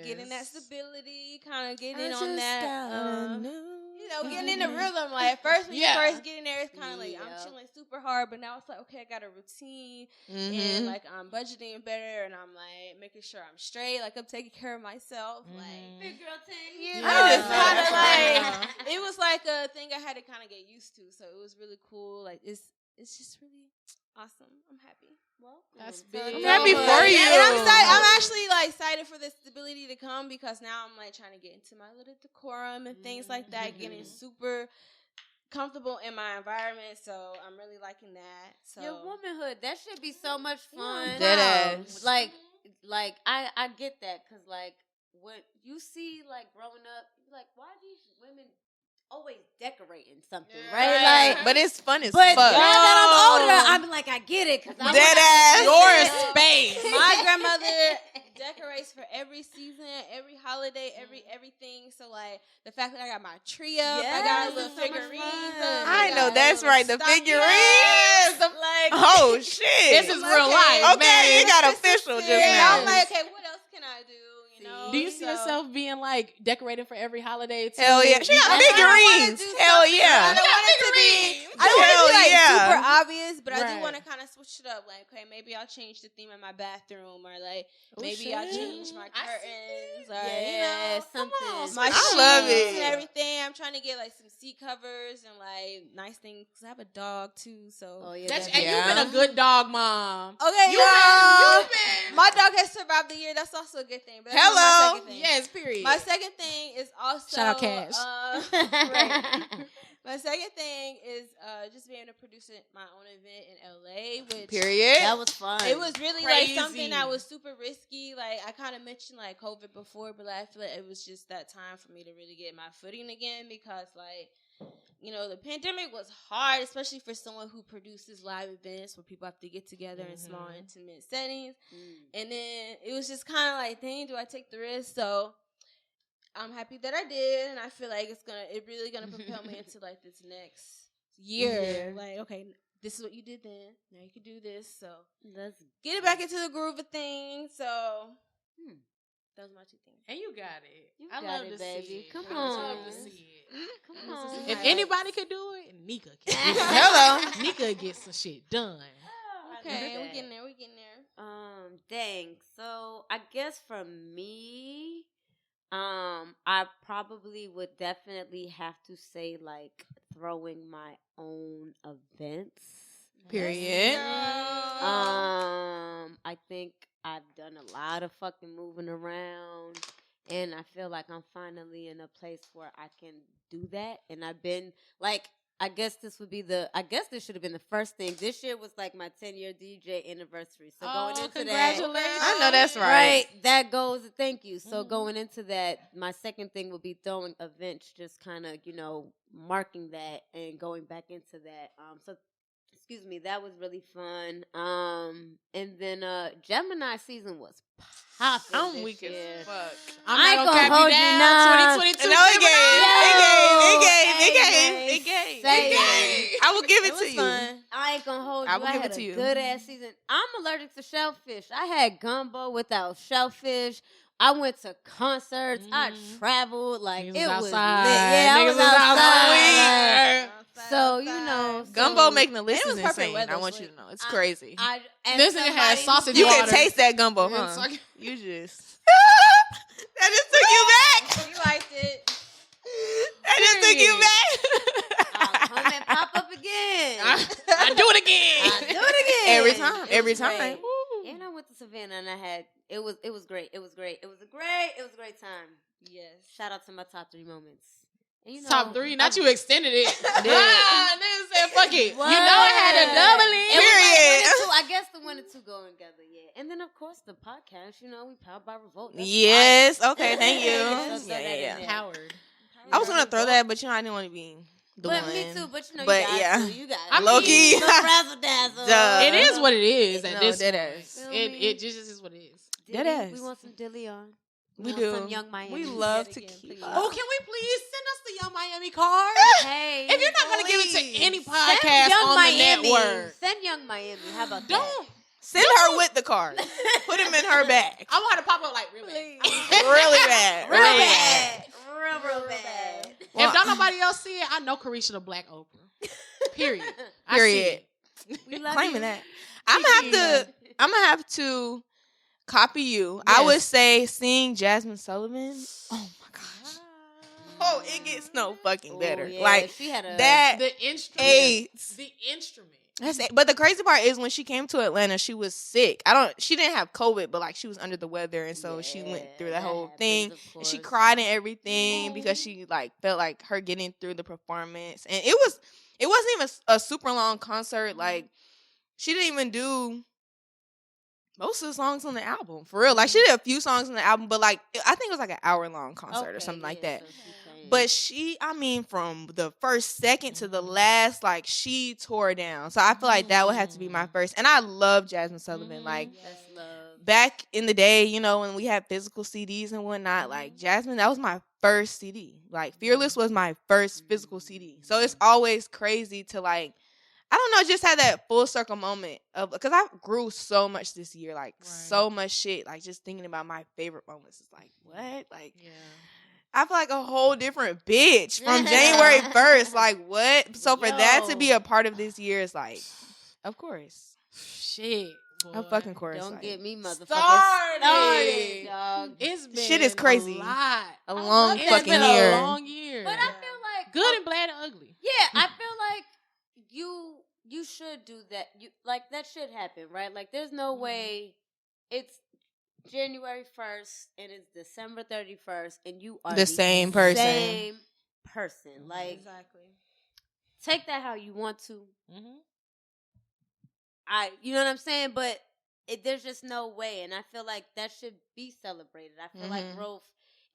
Getting that stability, kind of getting on that. Getting in the rhythm. Like at first, when you first get in there, it's kind of like I'm chilling super hard, but now it's like, okay, I got a routine, and like I'm budgeting better, and I'm like making sure I'm straight, like I'm taking care of myself, like big girl thing. You know, it's kind of like it was like a thing I had to kind of get used to, so it was really cool. Like it's just really Awesome. I'm happy. Well, That's So big. I'm happy for you. And I'm actually like excited for the stability to come because now I'm like trying to get into my little decorum and things like that, getting super comfortable in my environment. So I'm really liking that. So Your womanhood, that should be so much fun. Deadass. Like I get that because like when you see like growing up, you're like, why are these women always decorating something, right? Like, but it's fun as but fuck. now that I'm older, I'm like, I get it because Deadass. Your space. my grandmother decorates for every season, every holiday, everything. So like the fact that I got my tree up, I got little so much figurines fun. up. I know got that's little right. The stock- figurines. Yes, like Oh shit! This is real life. Okay, you got This is official just serious. now. I'm like, okay, what else can I do? You know? Do you see yourself being like decorating for every holiday? Too? Hell yeah, she got figurines. Hell yeah. I don't want it to be. I don't want Hell to be like yeah. super obvious, but I do Right. want to kind of switch it up. Like, okay, maybe I'll change the theme of my bathroom, or like maybe shit. I'll change my I curtains, or Yeah, come something. on, my I sheets love it. and everything. I'm trying to get like some seat covers and like nice things. 'Cause I have a dog too, so. Oh yeah, That's, that's and you've been a good dog mom. Okay, You've been. my dog has survived the year. That's also a good thing. But that's not Hello. my second thing. Yes, period. My second thing is also Shout out Cash. Right. My second thing is just being able to produce my own event in LA, which Period. that was fun. it was really Crazy. like something that was super risky. Like I kind of mentioned like COVID before, but I feel like it was just that time for me to really get my footing again because like, you know, the pandemic was hard, especially for someone who produces live events where people have to get together in small, intimate settings. And then it was just kind of like, dang, do I take the risk? So I'm happy that I did, and I feel like it really gonna propel me into like this next year. Like, okay, this is what you did then. Now you can do this. So That's get it back into the groove of things. So those are my two things. And you got it. You I got love it, to baby. see it. Come I love on. to see it. come on. If anybody could do it, Nika can. Hello. Nika gets some shit done. Okay, that. we getting there. We getting there. Dang. So I guess for me, I probably would definitely have to say like throwing my own events. Period. I think I've done a lot of fucking moving around, and I feel like I'm finally in a place where I can do that. And I've been like, I guess this should have been the first thing. This year was like my 10-year DJ anniversary. So going into congratulations. that, I know that's right. right, that goes. Thank you. So going into that, my second thing would be throwing events, just kind of marking that and going back into that. So. Excuse me, that was really fun. And then Gemini season was popping. I'm weak as year. fuck. I I'm ain't not gonna gonna hold cap you you down. now. 2022. No, it Hey, gave. say I will give it It to was you. fun. I ain't gonna hold you. I will give had it to a you. good ass season. I'm allergic to shellfish. I had gumbo without shellfish. I went to concerts. I traveled. Like Niggas it was was outside. lit. Yeah, I Niggas was was outside. outside. So Gumbo making the list It is was perfect insane. weather, I want so you to know. It's crazy. And This nigga had somebody- sausage You water. can taste that gumbo, It's huh? like- You just. That just took you back. You liked it. That just took you back. I'll come and pop up again. I do it again. I do it again Every time. It Every was time. great. Woo. And I went to Savannah and it was great. It was great. It was a great time. Yes. Shout out to my top 3 moments. And Top 3, not you extended it. did. Nigga said, fuck it. What? You know I had to double It it. was Period. like 1 and 2. I guess the 1 and 2 go together, yeah. And then of course the podcast. We powered by Revolt. That's Yes. Okay. Thank you. Yes, Yeah, yeah, yeah. Powered. I was gonna throw that, but I didn't want to be the But one. me too. But But you got yeah. to. You got I to. mean, low-key. Little razzle dazzle. Duh. It is what it is at No, this dead point. ass. Feel me? It just is what it is. Dead Dilly, ass. We want some Dilly on. We want do. Some Young Miami. We love Say to it again, keep please. up. Oh, can we please send us the Young Miami card? Hey. If you're not going to give it please. to any Send podcast Young on Miami. the network, Send Young Miami. How about that? don't. Send her with the card. Put him in her bag. I want her to pop up like, really? Really bad. Real Really bad. Real bad. Well, If don't nobody else see it, I know Carisha the Black Oprah. Period. I see Period. it. We love Claiming you. that. I'm gonna have to copy you. I Yes. would say sing Jasmine Sullivan. Oh my gosh. Oh, it gets no fucking better. Oh, yeah. Like she had a that The instrument. AIDS. The instrument. That's it. But the crazy part is when she came to Atlanta, she was sick. She didn't have COVID, but like she was under the weather, and so she went through that whole thing. And she cried and everything because she like felt like her getting through the performance, and it wasn't even a super long concert. Like she didn't even do most of the songs on the album for real. Like she did a few songs on the album, but like I think it was like an hour-long concert or something like that. But from the first second to the last, like, she tore down. So I feel like that would have to be my first. And I love Jasmine Sullivan. Like, back in the day, you know, when we had physical CDs and whatnot, like, Jasmine, that was my first CD. Like, Fearless was my first physical CD. So it's always crazy to, like, I don't know, just have that full circle moment of, because I grew so much this year, like, so much shit. Like, just thinking about my favorite moments. It's like, what? Like, I feel like a whole different bitch from January 1st. Like, what? So for that to be a part of this year is like, of course. Shit. Boy. Of fucking course. Don't get me motherfucking started. Dog. It's been shit is crazy. A lot. A long It's fucking been year. A long year. But I feel like good and bad and ugly. Yeah, I feel like you should do that. You like that should happen, right? Like there's no way it's January 1st and it's December 31st and you are the same person. Same person. Like exactly. Take that how you want to. You know what I'm saying? But there's just no way, and I feel like that should be celebrated. I feel like growth.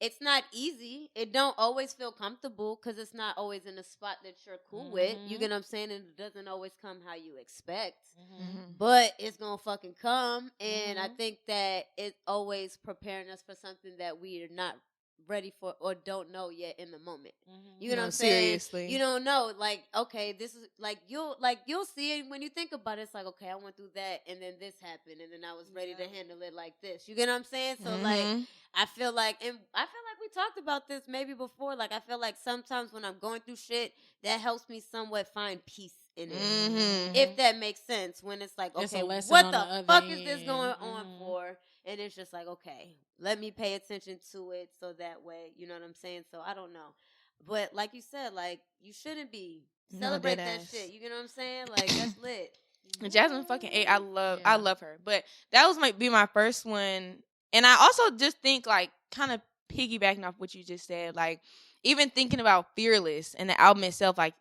It's not easy. It don't always feel comfortable because it's not always in a spot that you're cool with. You get what I'm saying? And it doesn't always come how you expect. But it's going to fucking come. And I think that it's always preparing us for something that we are not ready for or don't know yet in the moment. You know what I'm saying? Seriously. You don't know. Like, okay, this is like you'll see it when you think about it. It's like, okay, I went through that and then this happened and then I was ready to handle it like this. You get what I'm saying? So like I feel like we talked about this maybe before. Like I feel like sometimes when I'm going through shit, that helps me somewhat find peace in it. If that makes sense. When it's like, okay, what the fuck is this going on for? And it's just like, okay, let me pay attention to it so that way, you know what I'm saying? So I don't know. But like you said, like, you shouldn't be. Celebrate that shit. You get what I'm saying? Like, that's lit. Jasmine fucking A. I love her. But that might be my first one. And I also just think, like, kind of piggybacking off what you just said, like, even thinking about Fearless and the album itself, like,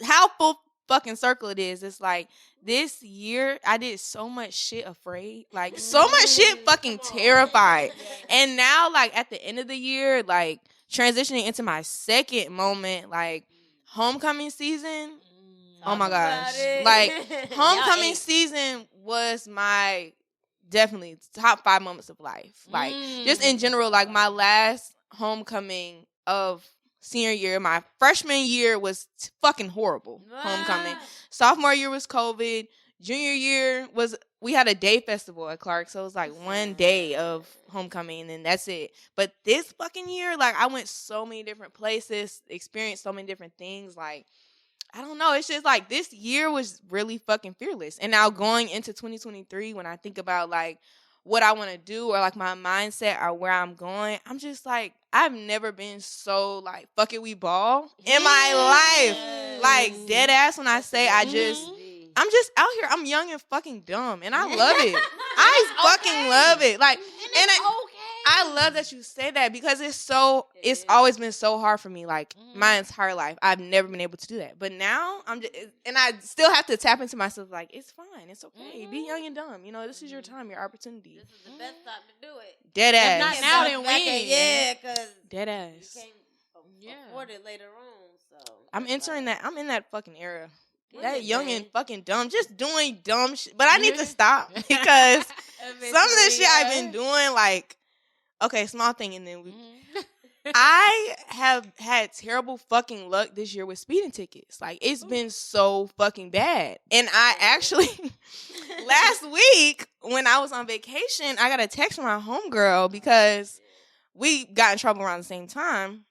how full fucking circle it is. It's like this year I did so much shit afraid, like so much shit fucking terrified, and now like at the end of the year, like transitioning into my second moment, like homecoming season. Oh my gosh, like homecoming season was my definitely top 5 moments of life. Like just in general, like my last homecoming of senior year, my freshman year was fucking horrible. Homecoming. Sophomore year was COVID. Junior year we had a day festival at Clark, so it was like one day of homecoming and then that's it. But this fucking year, like I went so many different places, experienced so many different things. Like I don't know, it's just like this year was really fucking fearless. And now going into 2023, when I think about like what I want to do or like my mindset or where I'm going, I'm just like, I've never been so like, fuck it, we ball in my life. Like dead ass when I say I'm just out here. I'm young and fucking dumb and I love it. I fucking love it. Like, and I love that you say that because it's always been so hard for me. Like my entire life, I've never been able to do that. But now and I still have to tap into myself. Like it's fine, it's okay. Be young and dumb. You know, this is your time, your opportunity. This is the best time to do it. Dead ass. If not now, then when? Yeah, because dead ass. You can't afford it later on. So I'm in that fucking era. That young and fucking dumb, just doing dumb shit. But I need to stop because some of the shit I've been doing, like. Okay, small thing, and then I have had terrible fucking luck this year with speeding tickets. Like, it's been so fucking bad. And I actually, last week, when I was on vacation, I got a text from my homegirl because we got in trouble around the same time.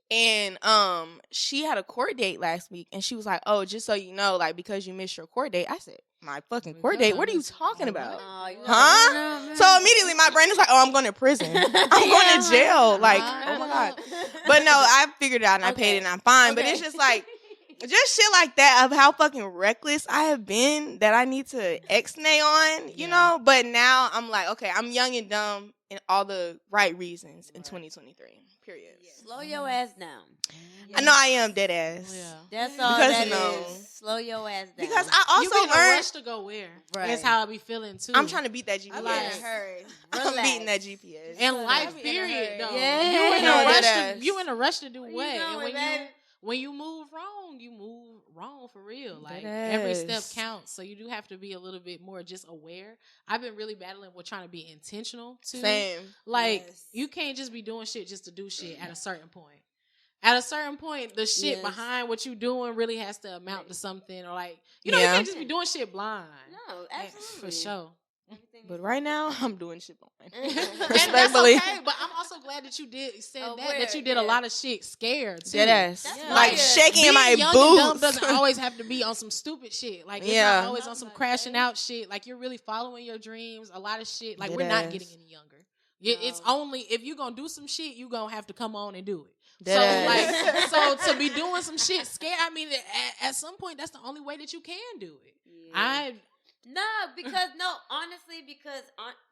And she had a court date last week, and she was like, oh, just so you know, like, because you missed your court date. I said, my fucking court date? What are you talking about? Huh? So immediately my brain is like, oh, I'm going to prison. I'm going to jail. Like, oh my God. But no, I figured it out and I paid it and I'm fine. But it's just like, Just shit like that of how fucking reckless I have been that I need to ex-nay on, you know? But now I'm like, okay, I'm young and dumb in all the right reasons in 2023. Period. Slow your ass down. I know I am dead ass. Yeah. That's all Because, that you know, is. Slow your ass down. Because I also you be in a learned rush to go where? Right. That's how I be feeling too. I'm trying to beat that GPS. I'm in a hurry. I'm beating that GPS. And life, I be in a period, hurry. though. Yeah. You in No, a rush deadass. to, you in a rush to do Where you what? going, And babe? when you move wrong for real. Like every step Deadass. counts. So you do have to be a little bit more just aware. I've been really battling with trying to be intentional too. Same. Like Yes. you can't just be doing shit just to do shit at a certain point. At a certain point, the shit Yes. behind what you doing really has to amount to something, or like you know, Yeah. you can't just be doing shit blind. No, Yeah, absolutely. for sure. But right now, I'm doing shit blind. And that's Respectfully. okay, but I'm also glad that you said Aware, that you did a lot of shit scared too. Dead ass. That's Like fire. shaking in Being my young and dumb boots. doesn't always have to be on some stupid shit. Like it's Yeah. not always on some crashing out shit. Like you're really following your dreams. A lot of shit. Like Dead we're not ass. getting any younger. It's only if you're gonna do some shit, you gonna have to come on and do it. Dead So ass. like, so to be doing some shit scared. I mean, at some point, that's the only way that you can do it. Honestly, because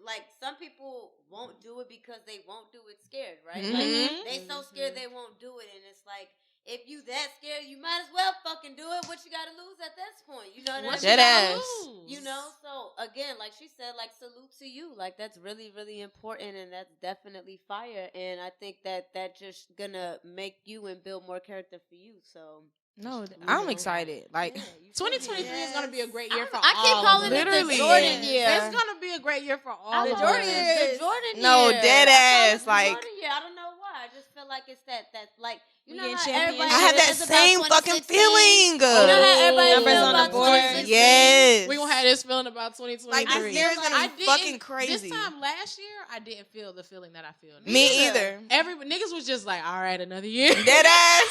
like some people won't do it because they won't do it scared, right? Mhm. Like they so scared they won't do it, and it's like if you that scared, you might as well fucking do it. What you got to lose at this point? You know what I mean? Dead ass. You know, so again, like she said, like salute to you. Like that's really, really important, and that's definitely fire. And I think that just gonna make you and build more character for you. So No, I'm excited. Like, 2023 is gonna be a great year for I keep all calling of it us. the Literally. Jordan year. It's gonna be a great year for all The of Jordan, us. the Jordan No, year. dead I call ass, it the like- Jordan year. I don't know why. I just feel like it's that like you We know getting how champions. everybody I have that is about same fucking 2016? feeling. You know how everybody Numbers feels on the about board. 2016? Yes. We gonna have this feeling about 2023. Like, this year is gonna I be didn't- fucking crazy. This time last year, I didn't feel the feeling that I feel now. Me either. Every niggas was just like, all right, another year. Dead ass.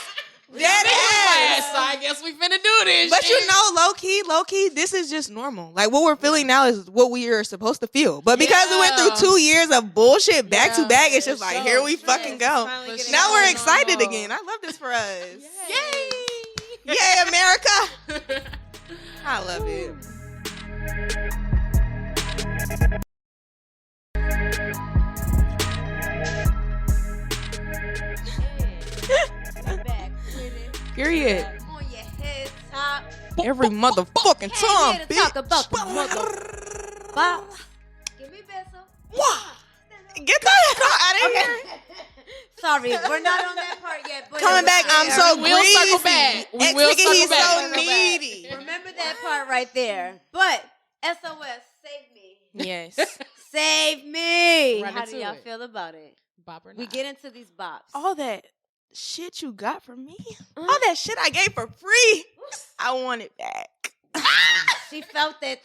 Dead ass. So I guess we finna do this. But you shit. know, low key, this is just normal. Like, what we're feeling now is what we are supposed to feel. But because we went through 2 years of bullshit back to back, it's just like, sure. here we fucking go. Finally getting Now we're going. excited again. I love this for us. Yay! Yay, America. I love it. Back with it. Period. On your head top. Every motherfucking time, Here to talk about the bitch. mother box. Give me beso. Get that out of here. Sorry, we're not on that part yet. But Coming back, I'm so We will circle greasy. back. We Ex will thinking circle he's back. so Circle back. needy. Remember that part right there. But SOS, save me. Yes. Save me. Run How into do y'all it. feel about it? Bop or We not. get into these bops. All that shit you got from me, Uh-huh. all that shit I gave for free, I want it back. She felt it.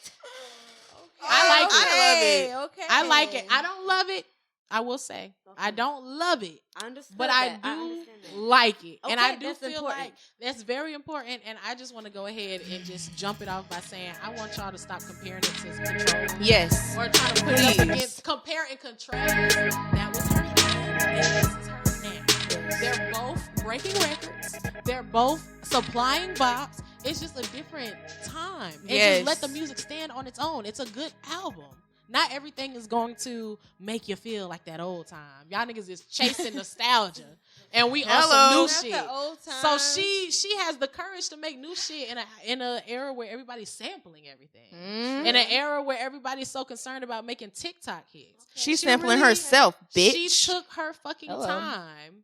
I like it. I love it. Okay. I like it. I don't love it. I will say I don't love it, I understand. but I that. do understand that. like it, and I Okay, do that's feel important. like that's very important. And I just want to go ahead and just jump it off by saying I want y'all to stop comparing it to Control. Yes. Or trying to put it up Please. against compare and contrast. That was her then, and this is her now. They're both breaking records. They're both supplying bops. It's just a different time. And Yes. just let the music stand on its own. It's a good album. Not everything is going to make you feel like that old time. Y'all niggas is chasing nostalgia, and we on some Hello. new Not shit. the old So times. she has the courage to make new shit in a era where everybody's sampling everything. Mm. In an era where everybody's so concerned about making TikTok hits. She's She sampling really- herself, bitch. She took her fucking Hello. time,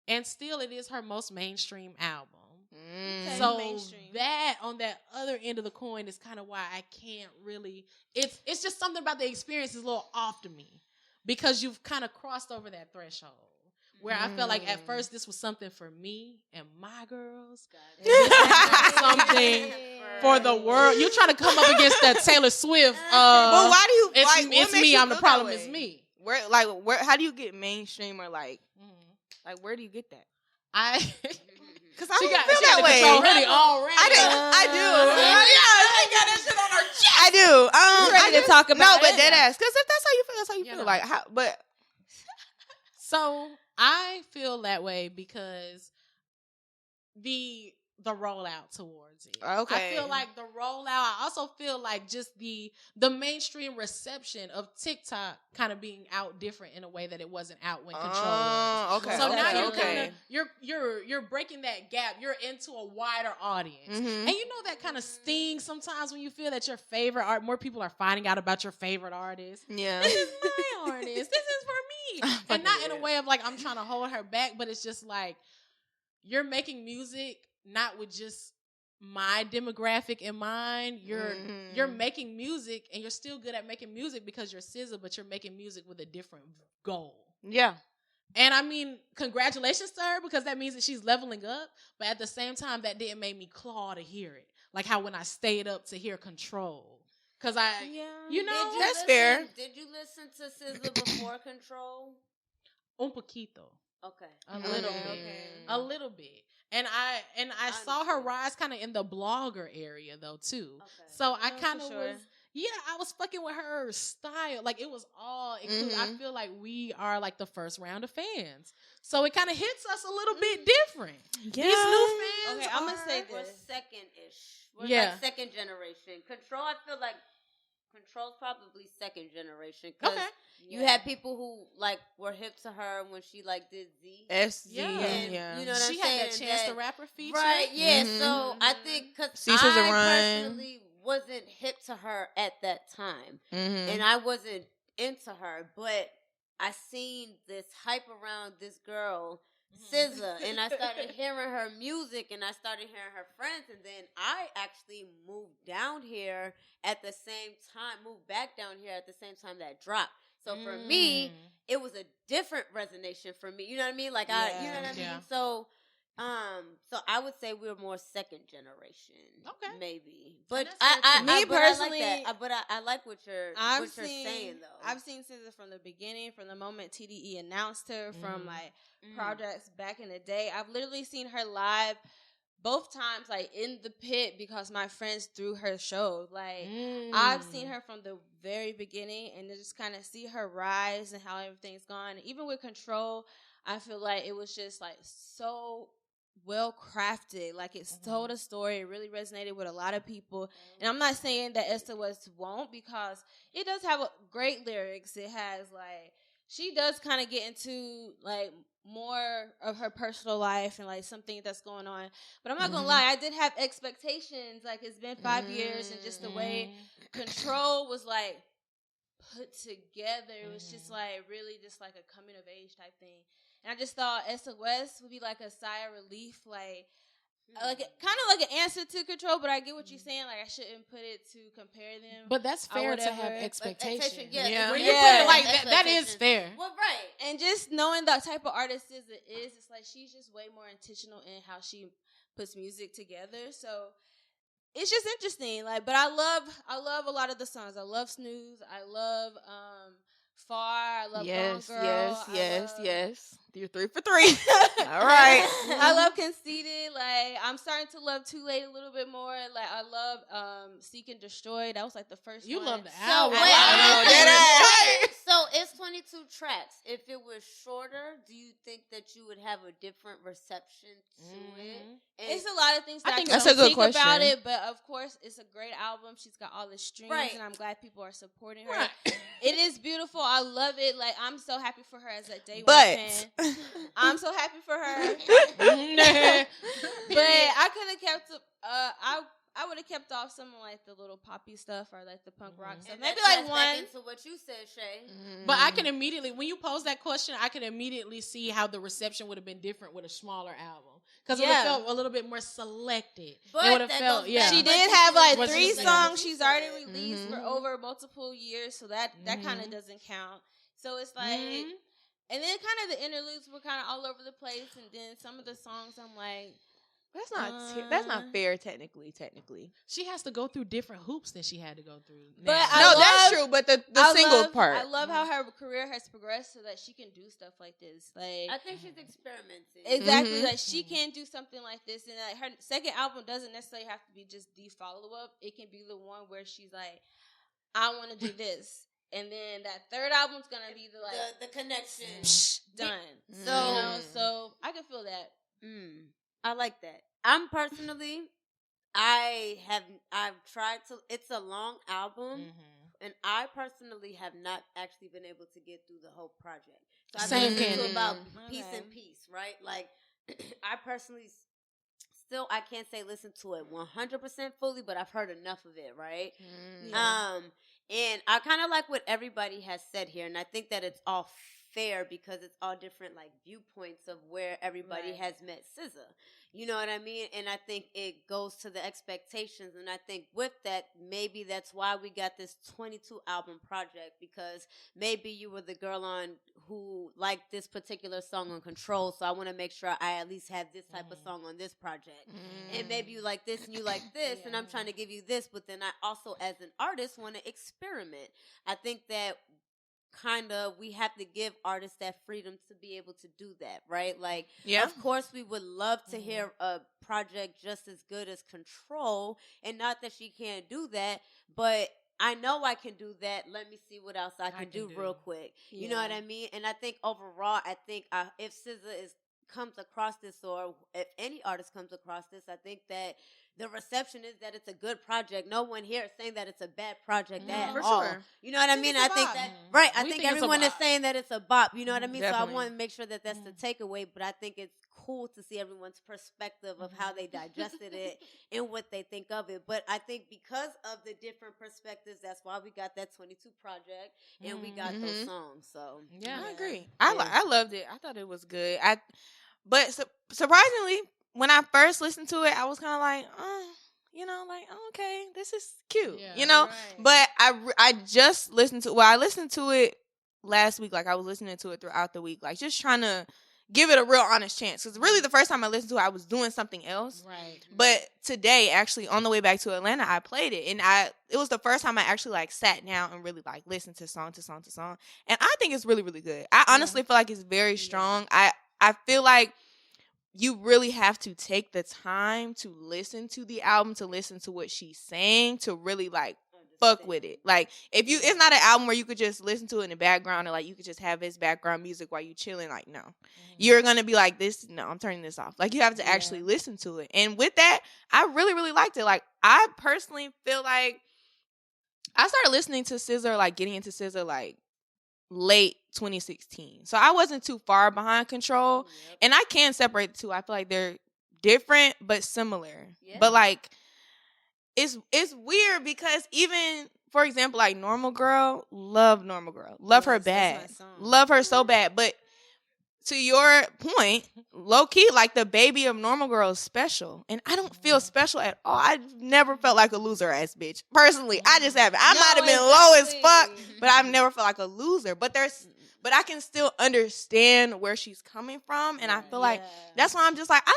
and still it is her most mainstream album. Mm. So mainstream. that on that other end of the coin is kind of why I can't really. It's just something about the experience is a little off to me because you've kind of crossed over that threshold where I felt like at first this was something for me and my girls. This is not something for the world. You're trying to come up against that Taylor Swift. But why do you? It's, like, what it's makes me. you I'm the feel problem. that It's way? me. Where? How do you get mainstream or like where do you get that? I. Because I She don't got, feel she that got way. the control hoodie already. I do. Yeah, she got that shit on her chest. I do. ready I to just- talk about no, it. but dead ass. Because if that's how you feel, that's how you You feel. know. Like, how? But So I feel that way because the the rollout towards it. Okay. I feel like the rollout. I also feel like just the mainstream reception of TikTok kind of being out different in a way that it wasn't out when Control was. Okay. So now okay. you're breaking that gap. You're into a wider audience, and you know that kind of stings sometimes when you feel that your favorite art. More people are finding out about your favorite artist. Yeah. This is my artist. This is for me, and not in a way of like I'm trying to hold her back, but it's just like you're making music not with just my demographic in mind. You're making music, and you're still good at making music because you're SZA, but you're making music with a different goal. Yeah. And I mean, congratulations to her, because that means that she's leveling up. But at the same time, that didn't make me claw to hear it. Like how when I stayed up to hear Control. Because you know. That's fair. Did you listen to SZA before Control? Un poquito. Okay. A little bit. A little bit. And I saw her rise kind of in the blogger area though too. Okay. So I kind of was I was fucking with her style. Like it was all included. I feel like we are like the first round of fans. So it kind of hits us a little bit different. Yeah. These new fans I'm gonna say we're second-ish. We're like second generation. Control, I feel like Control's probably second generation. Because you had people who like were hip to her when she like did Z. SZ, You know what I'm saying? She had that Chance the Rapper feature. Right, yeah. So I think because I personally wasn't hip to her at that time. And I wasn't into her. But I seen this hype around this girl, SZA, and I started hearing her music, and I started hearing her friends, and then I actually moved down here at the same time, moved back down here at the same time that dropped. So for me, it was a different resonation for me. You know what I mean? Like you know what I mean? So I would say we're more second generation, maybe. But I personally, I like what you're saying though. I've seen SZA from the beginning, from the moment TDE announced her, from like projects back in the day. I've literally seen her live both times, like in the pit, because my friends threw her show. Like I've seen her from the very beginning, and to just kind of see her rise and how everything's gone. Even with Control, I feel like it was just like so well crafted. Like it told a story. It really resonated with a lot of people. And I'm not saying that SOS won't, because it does have great lyrics. It has like, she does kind of get into like more of her personal life and like something that's going on. But I'm not gonna lie, I did have expectations. Like it's been 5 years, and just the way Control was like put together, it was just like really just like a coming of age type thing. And I just thought SOS would be like a sigh of relief, like kind of like an answer to Control. But I get what you're saying. Like I shouldn't put it to compare them. But that's fair to have expectations. When you put it like that is fair. Well, right. And just knowing the type of artist SZA is, it's like she's just way more intentional in how she puts music together. So it's just interesting. Like, but I love a lot of the songs. I love Snooze. I love Far. I love Gone Girl. Yes. You're 3 for 3. All right. I love Conceited. Like, I'm starting to love Too Late a little bit more. Like, I love Seek and Destroy. That was like the first You one. love the So album. so it's 22 tracks. If it was shorter, do you think that you would have a different reception to it? And it's a lot of things that I think that's don't a good think question about it, but of course it's a great album. She's got all the streams, Right. and I'm glad people are supporting her. Right. It is beautiful. I love it. Like, I'm so happy for her as a day one But fan. I'm so happy for her. But I could have kept I would have kept off some of like the little poppy stuff or like the punk rock stuff. And Maybe that like ties back one. into what you said, Shay. But I can immediately, when you pose that question, I can immediately see how the reception would have been different with a smaller album. Because it would have felt a little bit more selected. But it would have that felt, goes yeah. back She Like did you have said, like what 3 you said. songs she's already released for over multiple years, so that kind of doesn't count. So it's like, and then kind of the interludes were kind of all over the place, and then some of the songs I'm like, that's not fair technically. She has to go through different hoops than she had to go through. But now. That's true. But the single part. I love how her career has progressed so that she can do stuff like this. Like, I think she's experimenting. exactly, like she can do something like this, and like her second album doesn't necessarily have to be just the follow up. It can be the one where she's like, I want to do this. And then that third album's gonna be the connection done. So so I can feel that. I like that. I've tried to. It's a long album, and I personally have not actually been able to get through the whole project. So I've been listening to about piece and piece, right? Like, I personally still I can't say listen to it 100% fully, but I've heard enough of it, right? And I kind of like what everybody has said here, and I think that it's all fair because it's all different like viewpoints of where everybody has met SZA. You know what I mean? And I think it goes to the expectations, and I think with that, maybe that's why we got this 22 album project, because maybe you were the girl on who liked this particular song on Control, so I want to make sure I at least have this type of song on this project. And maybe you like this and you like this, and I'm trying to give you this, but then I also, as an artist, want to experiment. I think that kind of we have to give artists that freedom to be able to do that, right? Like, of course we would love to hear a project just as good as Control, and not that she can't do that, but I know I can do that. Let me see what else I can do real quick. You know what I mean? And I think overall, I think if SZA comes across this, or if any artist comes across this, I think that the reception is that it's a good project. No one here is saying that it's a bad project at all. Sure. You know what I mean? I think that, right. I think everyone is saying that it's a bop. You know what I mean? Definitely. So I want to make sure that that's the takeaway, but I think it's cool to see everyone's perspective of how they digested it and what they think of it. But I think because of the different perspectives, that's why we got that 22 project and we got those songs. So I agree. I loved it. I thought it was good. But surprisingly, when I first listened to it, I was kind of like, okay, this is cute, Right. But I just listened to. Well, I listened to it last week. Like, I was listening to it throughout the week, like just trying to give it a real honest chance. Because really, the first time I listened to it, I was doing something else. Right. But today, actually, on the way back to Atlanta, I played it, and it was the first time I actually like sat down and really like listened to song to song to song. And I think it's really, really good. I honestly feel like it's very strong. I feel like you really have to take the time to listen to the album, to listen to what she's saying, to really like fuck with it. Like, it's not an album where you could just listen to it in the background, or like you could just have this background music while you chilling. Like, no, you're gonna be like, I'm turning this off. Like, you have to actually listen to it. And with that, I really, really liked it. Like, I personally feel like I started listening to SZA, like getting into SZA, like late 2016. So I wasn't too far behind Control. And I can separate the two. I feel like they're different but similar. But like it's weird because even, for example, like Normal Girl, love Normal Girl. Love her bad. Love her so bad. But to your point, low key, like the baby of Normal Girl is special. And I don't feel special at all. I've never felt like a loser ass bitch. Personally, I just haven't. I might have been low as fuck, but I've never felt like a loser. But I can still understand where she's coming from. And I feel like that's why I'm just like, I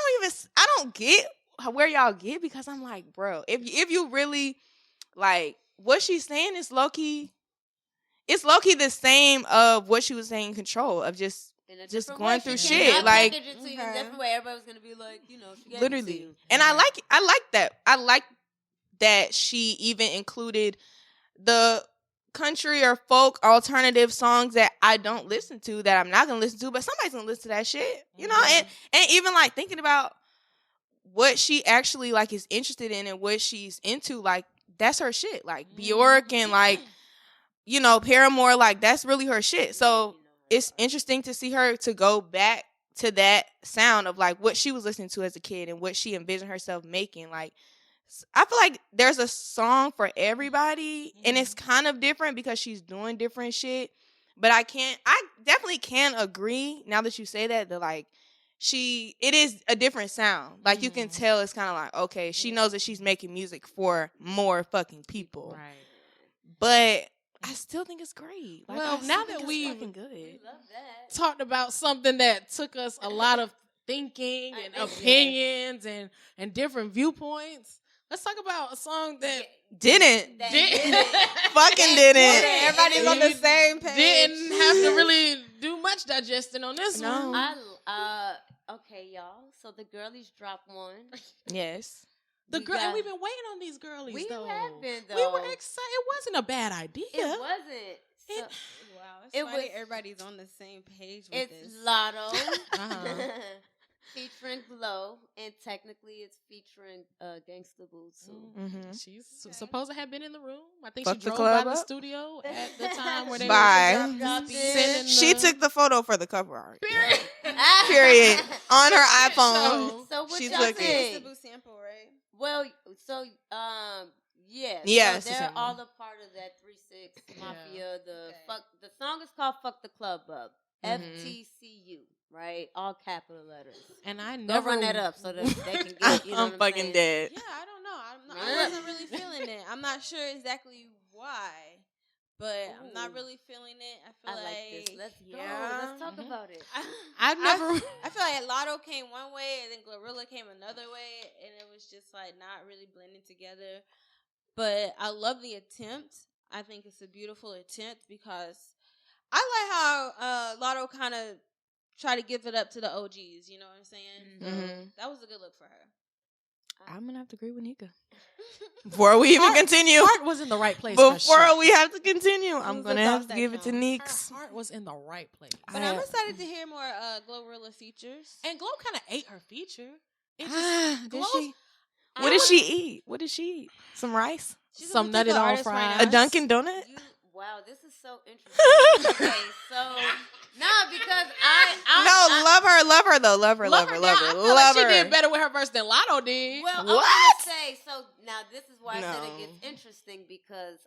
don't get where y'all get, because I'm like, bro, if you really like what she's saying is low key, it's low key the same of what she was saying in Control, of just going through shit. Like, it to you in a different way. Everybody's gonna be like, she literally. It to you. And I like that. I like that she even included the country or folk alternative songs that I don't listen to, that I'm not gonna listen to, but somebody's gonna listen to that shit, and even like thinking about what she actually like is interested in and what she's into, like that's her shit. Like Bjork and like Paramore, like that's really her shit. So it's interesting to see her to go back to that sound of like what she was listening to as a kid and what she envisioned herself making. Like, I feel like there's a song for everybody, and it's kind of different because she's doing different shit. But I definitely can agree, now that you say that like it is a different sound. Like, you can tell it's kind of like, okay, she knows that she's making music for more fucking people. Right. But I still think it's great. Like, well, now that we've talked about something that took us a lot of thinking and opinions and different viewpoints, let's talk about a song that didn't. Everybody's on the same page. Didn't have to really do much digesting on this one. Okay, y'all. So the girlies dropped one. Yes. And we've been waiting on these girlies, though. We have been, though. We were excited. It wasn't a bad idea. It wasn't. Wow, it's funny everybody's on the same page with this. It's Latto. featuring Glow, and technically it's featuring Gangsta Boo too. Mm-hmm. She's supposed to have been in the room. I think Fuck she the drove club by the up? studio at the time where they Bye. were Dropped it. sending She the- took the photo for the cover art. Period. Period. On her Shit iPhone. show. So what She y'all took it. think? It's the sample, right? Well, so yeah, Yeah, so it's the they're same all one. a part of that 3-6 Yeah. Mafia. Okay. The song is called "Fuck the Club Up." Mhm. FTCU, right? All capital letters. And I Go never run that up so that they can get. You know I'm what fucking saying? dead. Yeah, I don't know. I wasn't really feeling it. I'm not sure exactly why, but I'm not Ooh. really feeling it. I I feel like this. Let's go. Yeah. Let's talk Mhm. about it. I've never. I feel like Latto came one way and then Glorilla came another way, and it was just like not really blending together. But I love the attempt. I think it's a beautiful attempt because I like how Latto kind of tried to give it up to the OGs. You know what I'm saying? So Mhm. that was a good look for her. I'm gonna have to agree with Nika. Before we even continue, Heart was in the right place. for before sure. we have to continue, I'm Who's gonna the have thoughts to that give it to count? Neeks. Her heart was in the right place. But I'm excited to hear more Glorilla features. And Glow kind of ate her feature. It just Did Glow's- she? What did she eat? What did she eat? Some rice? She's a Some nutted particular on artist right fries. A Dunkin' Donut? Wow, this is so interesting. Okay, so because No, love her though. Love her. Love her. I feel like she did better with her verse than Latto did. Well, I was What? gonna say, so now this is why I said it No. gets interesting because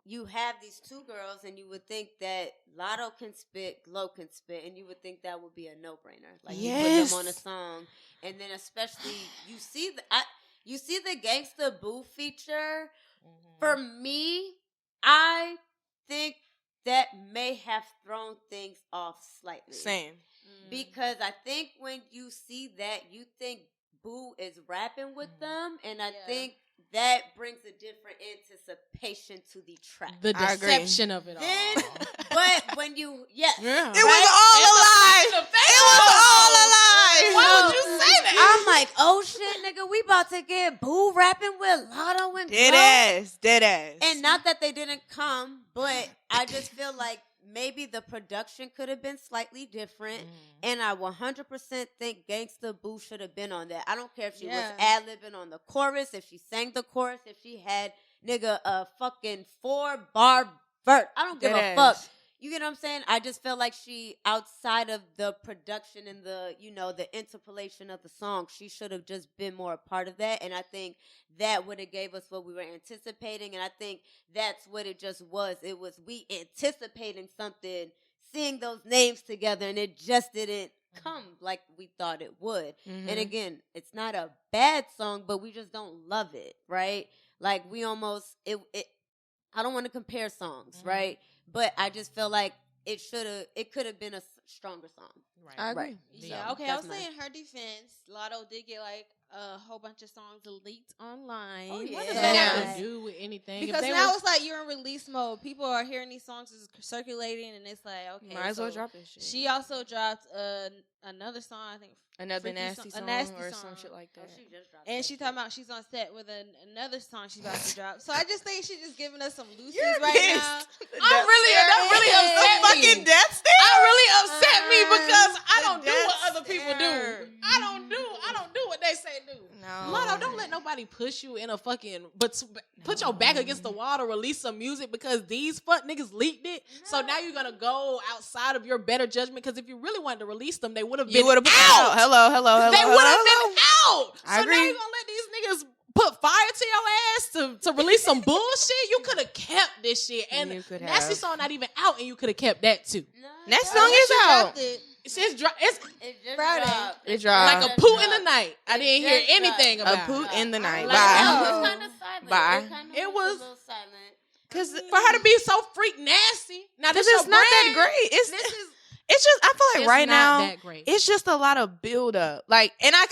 you have these two girls and you would think that Latto can spit, Glow can spit, and you would think that would be a no-brainer. Like you put them on a Yes. song, and then especially you see the Gangsta Boo feature. For me, I think that may have thrown things off slightly. Same. Because I think when you see that, you think Boo is rapping with them, and I Yeah. think that brings a different anticipation to the track. The I agree. deception of it all. Then, but when you, yes. Yeah. It was all a lie. It was all a lie. Why would you say that? I'm like, oh shit, nigga, we about to get Boo rapping with Latto and Dead Glow. ass. Dead ass. And not that they didn't come, but I just feel like maybe the production could have been slightly different. And I 100% think Gangsta Boo should have been on that. I don't care if she was ad-libbing on the chorus, if she sang the chorus, if she had, nigga, a fucking 4-bar verse. I don't give a fuck. You get what I'm saying? I just feel like she, outside of the production and the, the interpolation of the song, she should have just been more a part of that. And I think that would have gave us what we were anticipating. And I think that's what it just was. It was we anticipating something, seeing those names together, and it just didn't come like we thought it would. And again, it's not a bad song, but we just don't love it, right? Like we almost, I don't want to compare songs, right? But I just feel like it could have been a stronger song. Right. I agree. Right. Yeah, So, okay. I that's was mine. saying her defense, Latto did get like a whole bunch of songs leaked online. Oh, yeah. What does Yeah. that have to do with anything? If Because they now were- it's like you're in release mode. People are hearing these songs is circulating, and it's like, okay. Might as well so drop this shit. She also dropped another song, I think. Another Freaky nasty song- song, a nasty or song. some shit like that. Oh, she just dropped And that she shit. talking about she's on set with another song she's about to drop. So I just think she's just giving us some loosies You're right now. pissed. that really upset me. Fucking death stare. That really upset me because I The don't do what death other people stare. do. I don't do what they say do. No. Latto, don't let nobody push you in a fucking put your back against the wall to release some music because these fuck niggas leaked it. So now you're gonna go outside of your better judgment because if you really wanted to release them, they would have been You would have put out. Hello. They would have been out. I So agree. now you're gonna let these niggas put fire to your ass to release some bullshit? You could have kept this shit. And You could Nasty have. song not even out and you could have kept that too. No, Next no, song is She out. dropped it. It's it just Friday. dropped. It dropped. like a just poot in the dropped. night. I It didn't hear just anything dropped. A about poot it. in the night. Like, Bye. it was kind of silent. Bye. It was- a little silent. Because For her to be so freak nasty. Now this it's your not that brand. great. This is It's just, I feel like it's right not now, that great. it's just a lot of build up. Like, and I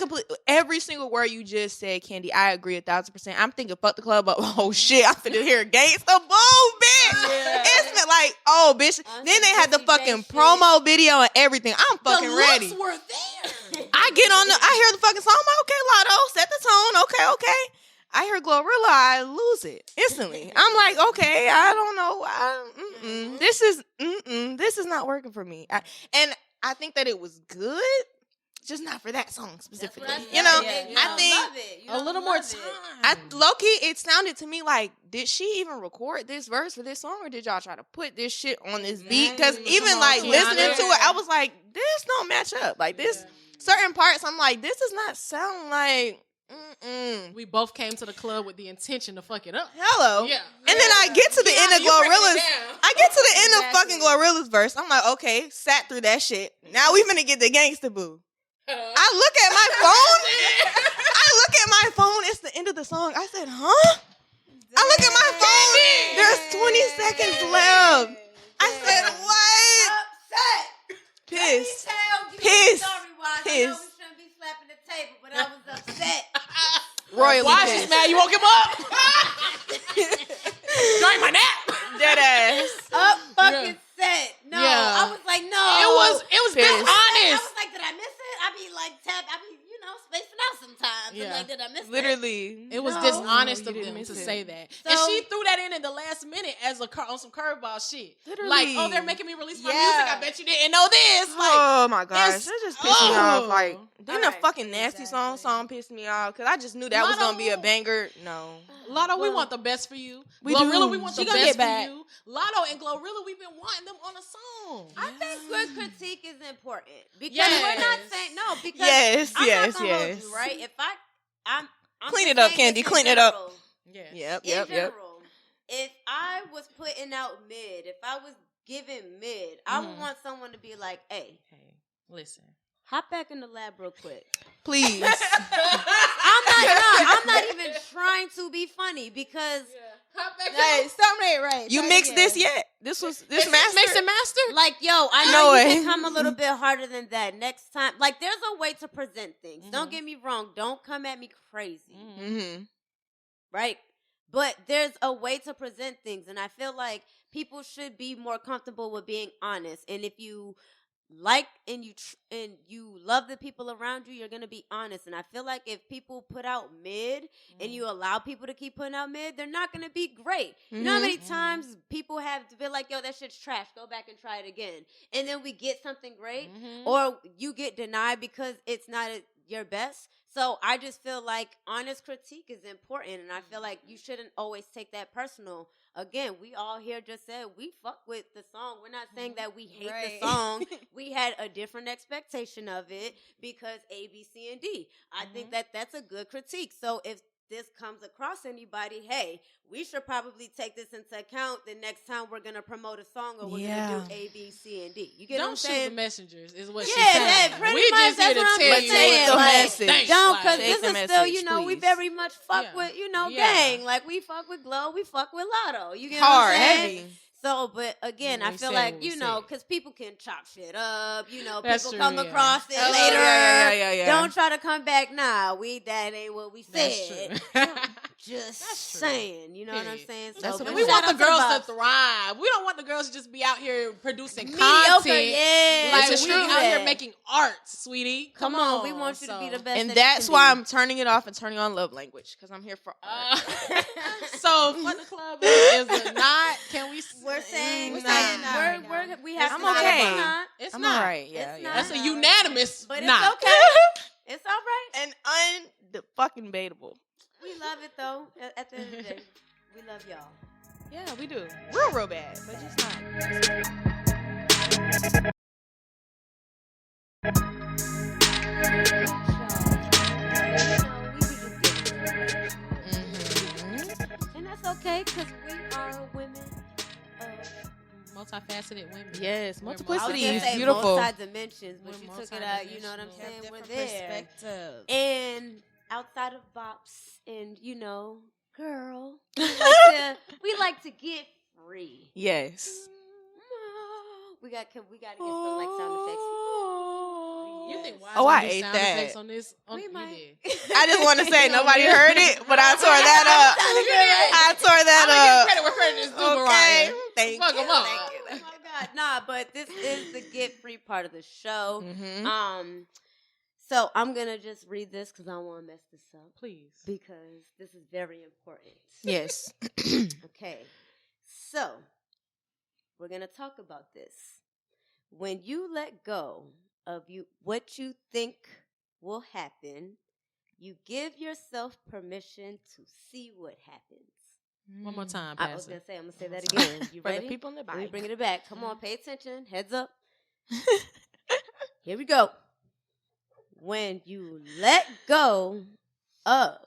every single word you just said, Candy, I agree 1,000%. I'm thinking, fuck the club up. Oh shit, I'm finna hear Gangsta Boo, bitch. Yeah. It's been like, oh, bitch. Then they had the Jesse fucking J shit. promo video and everything. I'm the fucking ready. looks were there. I get on I hear the fucking song. I'm like, okay, Latto, set the tone. Okay. I hear Glorilla, I lose it instantly. I'm like, okay, I don't know. This is not working for me. And I think that it was good, just not for that song specifically. That's what You know, I I think love it. You A little more time. low key, it sounded to me like, did she even record this verse for this song, or did y'all try to put this shit on this beat? Because even Come on, like Tiana. listening to it, I was like, this don't match up. Like this certain parts, I'm like, this does not sound like. We both came to the club with the intention to fuck it up. Hello. Yeah. And then I get to the end of you breaking it Glorilla's. down. I get to the end of fucking Glorilla's verse. I'm like, okay, sat through that shit. Now we finna get the gangsta boo. I look at my phone. It's the end of the song. I said, huh? I look at my phone. There's 20 seconds left. I said, what? Upset. Pissed. Pissed. I know Pissed. we shouldn't be slapping the table, but I was upset. Royally Why is she pissed. mad? You woke him up? During my nap. Dead ass. Up fucking set. No, Yeah. I was like, no. It was Pissed. I dishonest. was like, did I miss it? I be like, spacing out sometimes. Yeah. I'm like, did I miss it? Literally. It was No. dishonest No, of you didn't them miss to it. say that. So- And she threw that in the last minute as on some curveball shit. Literally. Like, oh, they're making me release my Yeah. music. I bet you didn't know this. Like, Oh my gosh, it's- that just pissed me off. Like, didn't the Alright. fucking nasty song pissed me off? Because I just knew that was Latto. gonna be a banger. No, Latto, we Well, want the best for you. we Glorilla, do. we want She the gonna best get for back. you. Latto and Glorilla, we've been wanting them on a song. I think good critique is important because Yes. we're not saying no. Because Yes, I'm yes, not gonna hold yes. you, right? If I'm Clean just it up, saying Candy, this in clean it up. general. Yeah. Yep, In yep, yep. general, if I was putting out mid, if I was giving mid, I would want someone to be like, "Hey, Hey, listen. hop back in the lab real quick." Please. I'm not even trying to be funny because, Hey, something ain't right. You Try it mixed again. this yet? This Mix master. and master? like, yo, I No know you way. can come a little bit harder than that next time. Like, there's a way to present things. Don't get me wrong. Don't come at me crazy. Mm-hmm. Right? But there's a way to present things, and I feel like people should be more comfortable with being honest. And if you like and you love the people around you, you're gonna be honest. And I feel like if people put out mid and you allow people to keep putting out mid, they're not gonna be great. You know how many times people have to be like, "Yo, that shit's trash. Go back and try it again," and then we get something great, or you get denied because it's not your best. So I just feel like honest critique is important, and I feel like you shouldn't always take that personal. Again, we all here just said we fuck with the song. We're not saying that we hate Right. the song. We had a different expectation of it because A, B, C, and D. I think that that's a good critique. So if this comes across anybody, hey, we should probably take this into account the next time we're gonna promote a song or we're gonna do A, B, C, and D. You get what I'm Don't shoot the saying? messengers is what Yeah, she's saying. that pretty We much, just here that's to what I'm tell just you saying, what like, to think. Don't, Like, because Take this the is still, message, we please. very much fuck Yeah. with, Yeah. gang. Like, we fuck with Glow, we fuck with Latto. You get Hard, what I'm saying? heavy. So, but again, Yeah, I we feel said like, what we because people can chop shit up, That's people true, come yeah. across it Oh, later. yeah. Don't try to come back now. That ain't what we That's said. true. Just That's true. saying, you know what I'm Period. saying? That's So, what but We shout want shout the out girls Bucks. to thrive. We don't want the girls to just be out here producing Mediocre, content. yeah. Like, It's we true. out here making art, sweetie. Come on, we want you to be the best. And that you that's can why be. I'm turning it off and turning on love language, because I'm here for art. So, Fun the Club is a not. Can we? We're saying Nah. that we have I'm to say okay. it's not. It's I'm not. all right. Yeah, It's yeah. not. That's a unanimous But not. it's okay. It's all right. And fucking debatable. We love it though. At the end of the day, we love y'all. Yeah, we do. Real bad, but just not. And that's okay because we are women of Multifaceted women. Yes, We're multiplicity I was is gonna say beautiful. multi-dimensions, but We're you took it out. You know what I'm saying? multidimensional. We're Different there. perspectives. And outside of bops and girl, we like to get free. Yes. We got to get some like sound effects. You think why Oh, I do ate sound that. effects on this? We You might. did. I just want to say nobody heard it, but I tore that up. I tore I'm that gonna up. give credit where credit is due, Okay. Mariah. Thank Fuck you. 'em up. Thank you. Oh my God. Nah, but this is the get free part of the show. Mhm. So I'm gonna just read this because I don't want to mess this up Please. because this is very important. Yes. Okay. So we're gonna talk about this. When you let go of what you think will happen. You give yourself permission to see what happens. One more time, I was Pastor. going to say, I'm going to say that again. You For ready? the people in the Let me bike. bring it back. Come on, pay attention. Heads up. Here we go. When you let go of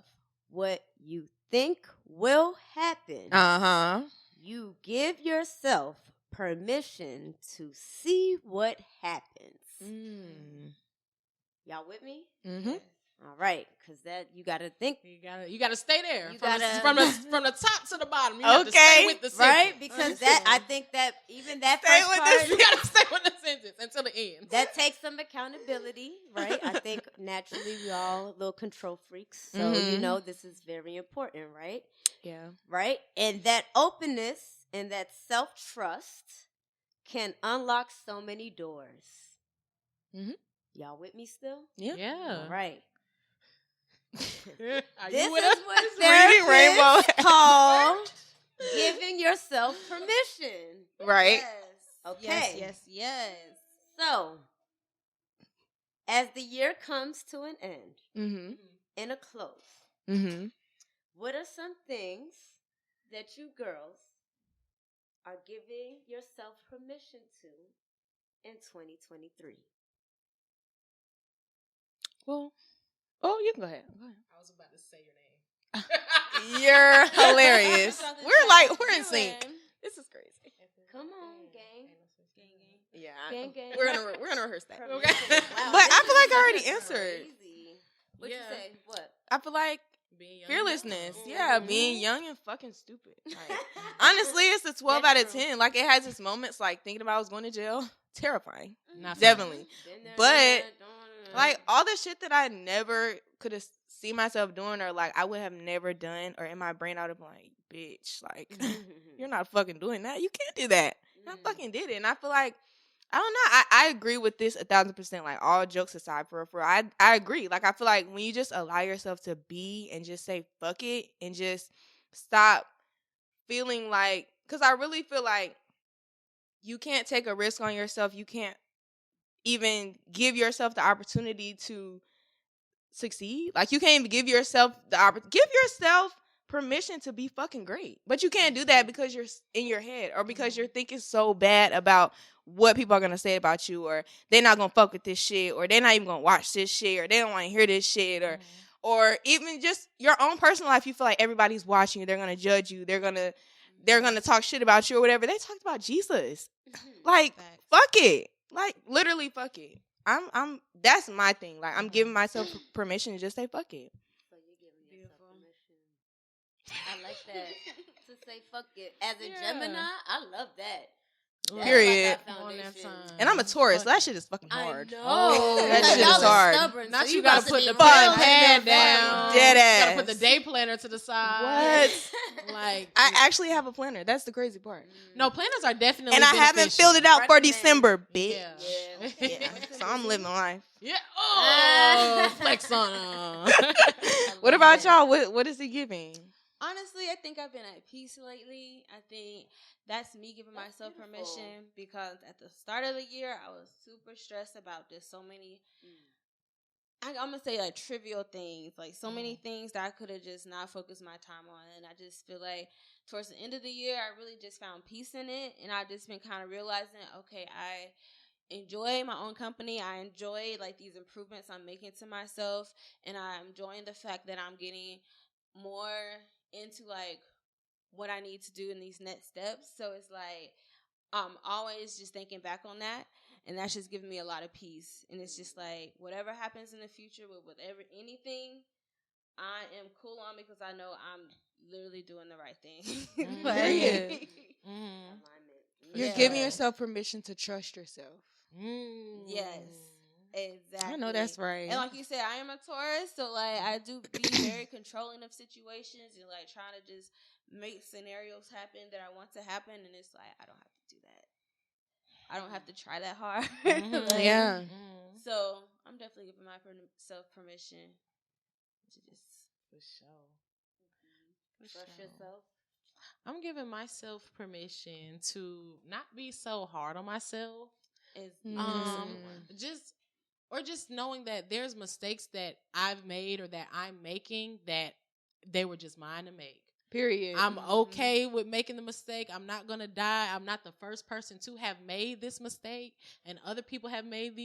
what you think will happen, you give yourself permission to see what happens. Y'all with me? Mm-hmm. All right, because that you got to think. You gotta stay there. You From gotta- from the top to the bottom. You have to stay with the sentence. Right? Because I think that even that first part, You gotta stay with the sentence until the end. that takes some accountability, right? I think naturally we all little control freaks. So, you know, this is very important, right? Yeah. Right? And that openness and that self-trust can unlock so many doors. Y'all with me still? Yeah. All right. Are This you with is us? what Reading Rainbow. therapists call giving yourself permission. Right. Okay. Yes. So, as the year comes to an end and a close, what are some things that you girls are giving yourself permission to in 2023? Well, you can go ahead. I was about to say your name. You're hilarious. We're in sync. This is crazy. Come on, gang. Yeah. Gang, gang. We're gonna rehearse that. Wow, But I feel like I already answered. Crazy. What'd you say? What? I feel like Being young fearlessness. and Yeah, being young and fucking stupid. Like, honestly, it's a 12 out of 10. Like, it has its moments, like, thinking about I was going to jail. Terrifying. Not fun. Definitely. Been there, But, done that. like, all the shit that I never could have seen myself doing or, like, I would have never done, or in my brain, I would have been like, bitch, like, you're not fucking doing that. You can't do that. I fucking did it. And I feel like, I don't know. I agree with this 1,000%. Like, all jokes aside, for real, I agree. Like, I feel like when you just allow yourself to be and just say fuck it and just stop feeling like, because I really feel like you can't take a risk on yourself. You can't even give yourself the opportunity to succeed. Like, you can't even give yourself give yourself permission to be fucking great. But you can't do that because you're in your head or because you're thinking so bad about what people are going to say about you, or they're not going to fuck with this shit, or they're not even going to watch this shit, or they don't want to hear this shit, or even just your own personal life. You feel like everybody's watching you. They're going to judge you. They're going to talk shit about you or whatever. They talked about Jesus. Like, fuck it. Like, literally fuck it. I'm that's my thing. Like, I'm giving myself permission to just say fuck it. So you're giving yourself permission. I like that. To say fuck it. As a Gemini, I love that. Period. That's like that foundation. And I'm a Taurus. So that shit is fucking hard. I know. Oh, that Like, shit y'all is are hard. stubborn, Not so you about gotta to put be the real pad hard. down. Dead ass. Gotta put the day planner to the side. What? Like, I actually have a planner. That's the crazy part. no, planners are definitely And I haven't beneficial. filled it out for Recommend. December, bitch. Yeah. Yeah. So I'm living life. Yeah. Oh, flex on. What about y'all? What is he giving? Honestly, I think I've been at peace lately. I think that's me giving myself permission, because at the start of the year, I was super stressed about just so many, I'm going to say like trivial things, like so many things that I could have just not focused my time on. And I just feel like towards the end of the year, I really just found peace in it. And I've just been kind of realizing, okay, I enjoy my own company. I enjoy like these improvements I'm making to myself. And I'm enjoying the fact that I'm getting more into like what I need to do in these next steps. So it's like I'm always just thinking back on that, and that's just giving me a lot of peace. And it's just like whatever happens in the future with whatever anything, I am cool on, because I know I'm literally doing the right thing. Period. You're Yeah. giving yourself permission to trust yourself. Yes. Exactly. I know that's right. And like you said, I am a Taurus, so like I do be very controlling of situations and like trying to just make scenarios happen that I want to happen, and it's like I don't have to do that. I don't have to try that hard. Like, Yeah. So I'm definitely giving myself permission to just Trust yourself. I'm giving myself permission to not be so hard on myself. is Just or just knowing that there's mistakes that I've made or that I'm making that they were just mine to make. Period. I'm okay with making the mistake. I'm not going to die. I'm not the first person to have made this mistake, and other people have made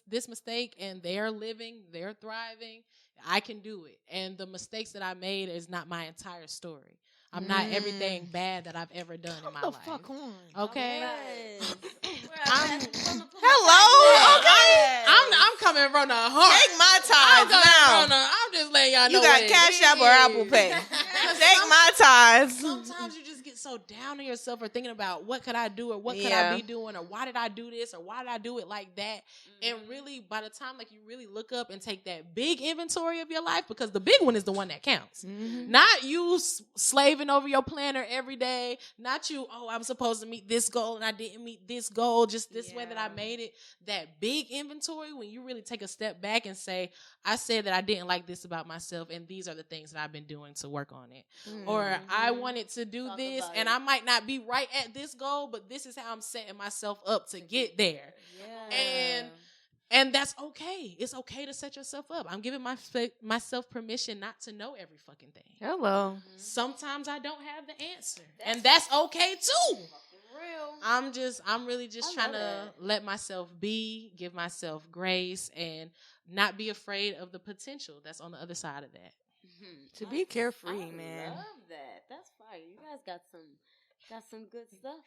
this mistake, and they're living, they're thriving. I can do it. And the mistakes that I made is not my entire story. I'm not everything bad that I've ever done in my life. Fuck on. Okay? Yes. Hello? Okay. I'm coming from the heart. Take my time now. I'm just letting y'all know. You got what Cash it App or is. Apple Pay. Take my tithes. Sometimes you just get so down on yourself or thinking about what could I do or what could I be doing or why did I do this or why did I do it like that? And really, by the time like you really look up and take that big inventory of your life, because the big one is the one that counts. Not you slaving over your planner every day. Not you, I was supposed to meet this goal and I didn't meet this goal just this way that I made it. That big inventory, when you really take a step back and say, I said that I didn't like this about myself and these are the things that I've been doing to work on it. Or I wanted to do this and I might not be right at this goal, but this is how I'm setting myself up to get there. And that's okay. It's okay to set yourself up. I'm giving myself permission not to know every fucking thing. Hello. Sometimes I don't have the answer. And that's okay too. Real. I'm really just trying to let myself be, give myself grace, and not be afraid of the potential that's on the other side of that. To be carefree, man. I love that. That's fire. You guys got some good stuff.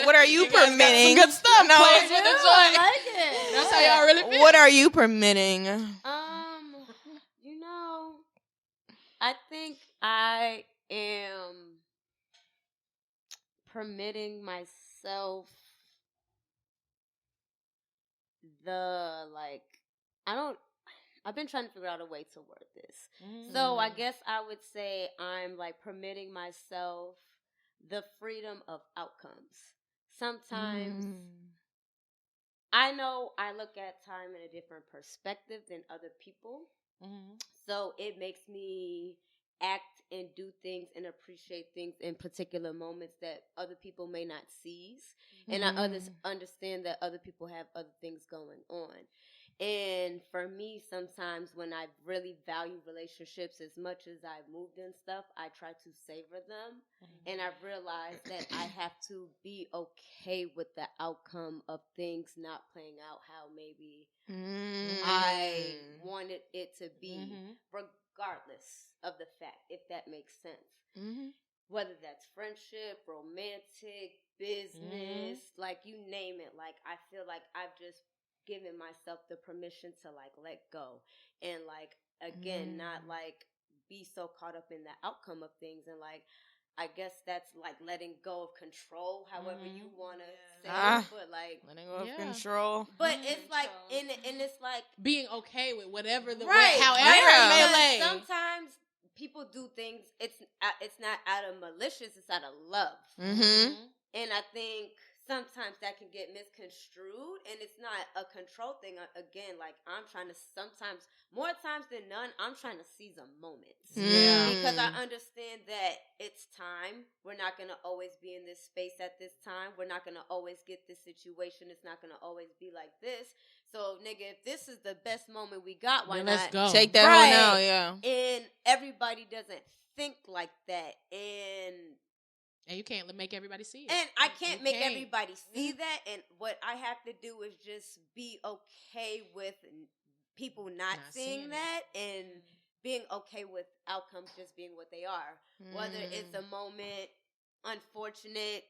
What are you permitting? Good stuff. No. Plays with the joint. I like it. That's how y'all really feel. What are you permitting? I think I am permitting myself I've been trying to figure out a way to word this. So I guess I would say I'm like permitting myself the freedom of outcomes. Sometimes I know I look at time in a different perspective than other people. So it makes me act and do things and appreciate things in particular moments that other people may not seize. And I understand that other people have other things going on. And for me, sometimes when I really value relationships as much as I moved and stuff, I try to savor them. And I realized that I have to be okay with the outcome of things not playing out how maybe I wanted it to be, regardless of the fact, if that makes sense. Whether that's friendship, romantic, business, like you name it. Like I feel like I've just giving myself the permission to like let go and like again not like be so caught up in the outcome of things. And like I guess that's like letting go of control, however you want to say it, but like letting go of control. But it's like and it's like being okay with whatever the right, however it may lay. Sometimes people do things it's not out of malicious, it's out of love. And I think sometimes that can get misconstrued, and it's not a control thing. Again, like I'm trying to sometimes, more times than none, I'm trying to seize a moment. Because I understand that it's time. We're not going to always be in this space at this time. We're not going to always get this situation. It's not going to always be like this. So, nigga, if this is the best moment we got, why let's not go. Take that one out, And everybody doesn't think like that. And you can't make everybody see it. And I can't make everybody see that. And what I have to do is just be okay with people not seeing that and being okay with outcomes just being what they are. Whether it's a moment, unfortunate,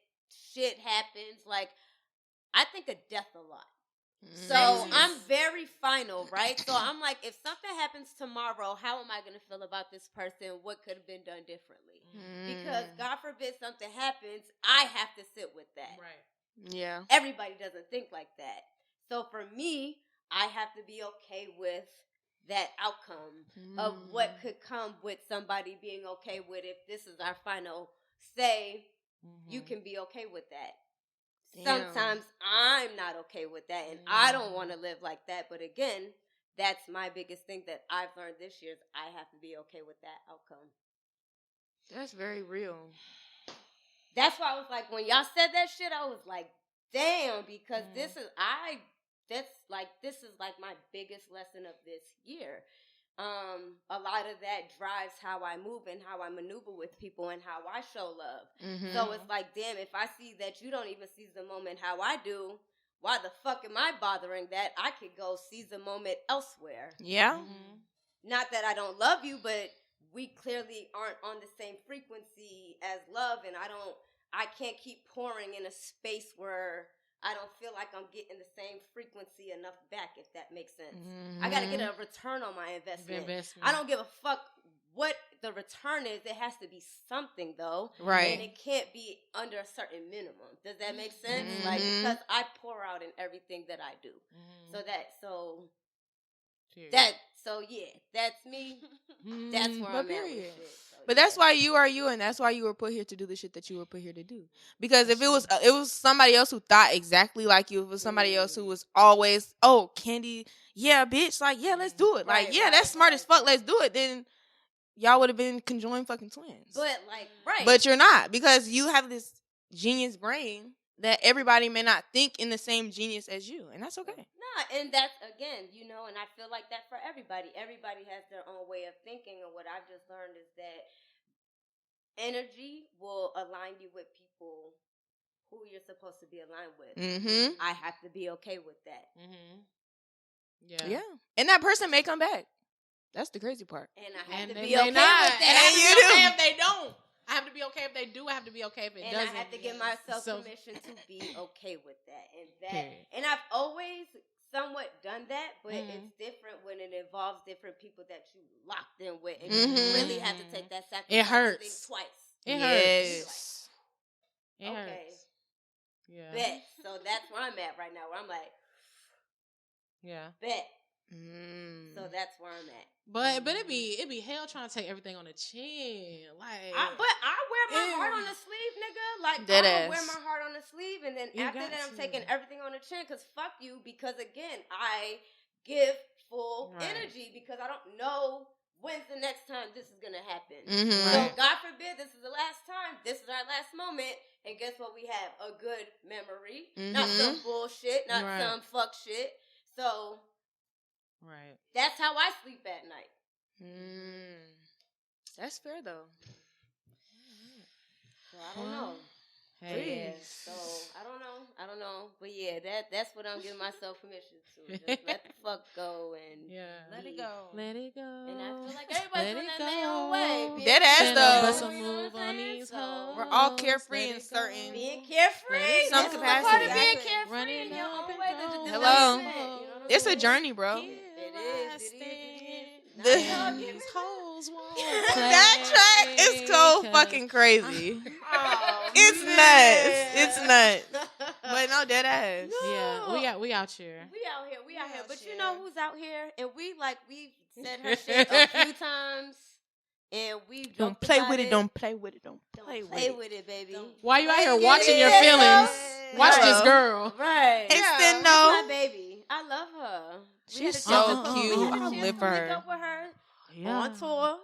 shit happens. Like, I think of death a lot. So I'm very final, right? So I'm like, if something happens tomorrow, how am I going to feel about this person? What could have been done differently? Because God forbid something happens, I have to sit with that. Right. Yeah. Everybody doesn't think like that. So for me, I have to be okay with that outcome of what could come with somebody being okay with if this is our final say, you can be okay with that. Sometimes I'm not okay with that, and I don't want to live like that. But again, that's my biggest thing that I've learned this year is I have to be okay with that outcome. That's very real. That's why I was like, when y'all said that shit, I was like, damn, because this is, I this is like my biggest lesson of this year. A lot of that drives how I move and how I maneuver with people and how I show love. Mm-hmm. So it's like, damn, if I see that you don't even seize the moment how I do, why the fuck am I bothering that? I could go seize the moment elsewhere. Yeah. Mm-hmm. Not that I don't love you, but we clearly aren't on the same frequency as love, and I can't keep pouring in a space where I don't feel like I'm getting the same frequency enough back, if that makes sense. Mm-hmm. I got to get a return on my investment. I don't give a fuck what the return is. It has to be something, though. Right. And it can't be under a certain minimum. Does that make sense? Mm-hmm. Like, because I pour out in everything that I do. Mm-hmm. That's me. That's where I'm at with shit. But that's why you are you, and that's why you were put here to do the shit that you were put here to do. Because if it was somebody else who thought exactly like you, if it was somebody else who was always, oh, Candy, yeah, bitch, like, yeah, let's do it. Like, yeah, that's smart as fuck, let's do it. Then y'all would have been conjoined fucking twins. But, like, right. But you're not, because you have this genius brain that everybody may not think in the same genius as you, and that's okay. Nah, and that's, again, and I feel like that for everybody. Everybody has their own way of thinking, and what I've just learned is that energy will align you with people who you're supposed to be aligned with. Mm-hmm. I have to be okay with that. Mm-hmm. Yeah. And that person may come back. That's the crazy part. And I have to be okay with that. And I have to be okay if they don't. I have to be okay if they do. I have to be okay if it doesn't. And I have to give myself permission to be okay with that. And I've always somewhat done that, but it's different when it involves different people that you locked in with, and you really have to take that sacrifice. It hurts twice. It hurts. It hurts. Okay. Yeah. Bet. So that's where I'm at right now. Where I'm like, bet. So that's where I'm at. But it be hell trying to take everything on the chin. Like, but I wear my heart on the sleeve, nigga. Like, I don't wear my heart on the sleeve, and then after that, I'm taking everything on the chin. Cause fuck you. Because again, I give full energy because I don't know when's the next time this is gonna happen. Mm-hmm. So God forbid this is the last time. This is our last moment. And guess what? We have a good memory, not some bullshit, not some fuck shit. So. Right. That's how I sleep at night. That's fair though. So I don't know. Hey. So I don't know. But yeah, that's what I'm giving myself permission to. Just let the fuck go and let it go. Let it go. And I feel like everybody's doing that their own way. Dead ass though. Move on these hoes. We're all carefree in certain being carefree. Some capacity. Part of being carefree in your own way. Hello. It's a journey, bro. It is. These hoes won't play. That track is so fucking crazy. It's nuts. But no, dead ass. Yeah, we out here. We out here. But you know who's out here? And we've said her shit a few times. And we don't play with it. Don't play with it. Don't play with it, baby. Why you out here watching your feelings? Watch this girl. Right. Extend my baby. I love her. She's so cute. I live for her. Up with her on tour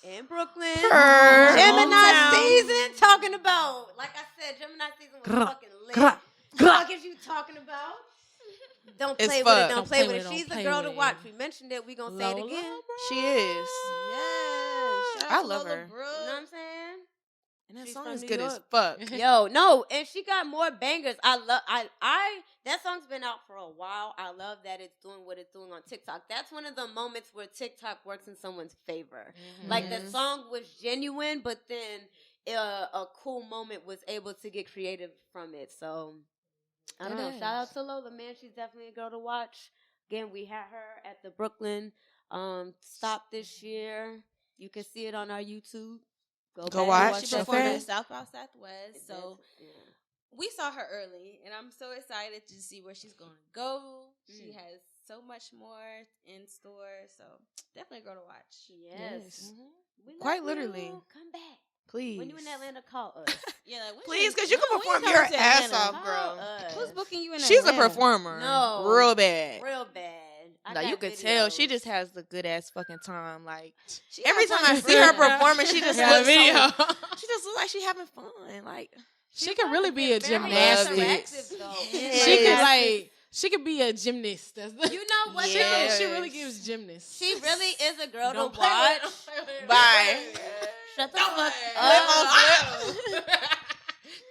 in Brooklyn. Gemini season talking about. Like I said, Gemini season was fucking lit. What is you talking about? Don't play with it. Don't play with it. She's the girl to watch. We mentioned it. We gonna say it again. She is. Yes. I love her. You know what I'm saying? And that song is good as fuck. Yo, no, and she got more bangers. That song's been out for a while. I love that it's doing what it's doing on TikTok. That's one of the moments where TikTok works in someone's favor. Mm-hmm. Like the song was genuine, but then a cool moment was able to get creative from it. So I don't know. Shout out to Lola, man. She's definitely a girl to watch. Again, we had her at the Brooklyn stop this year. You can see it on our YouTube. Go watch. She performed at South by Southwest, so we saw her early, and I'm so excited to see where she's going to go. She has so much more in store, so definitely a girl to watch. Yes. Mm-hmm. Quite literally. Come back. Please. When you in Atlanta, call us. Please, because you can perform your ass off, girl. Who's booking you in She's Atlanta? A performer. No. Real bad. Like you could tell she just has the good ass fucking time. Like every time I see her performing, she just looks she just looks like she having fun. Like she could really be a gymnastic. She could like She could be a gymnast. You know what? Yes. She really gives gymnasts. She really is a girl Don't to play watch. with her. Bye. Shut the fuck Flip on up.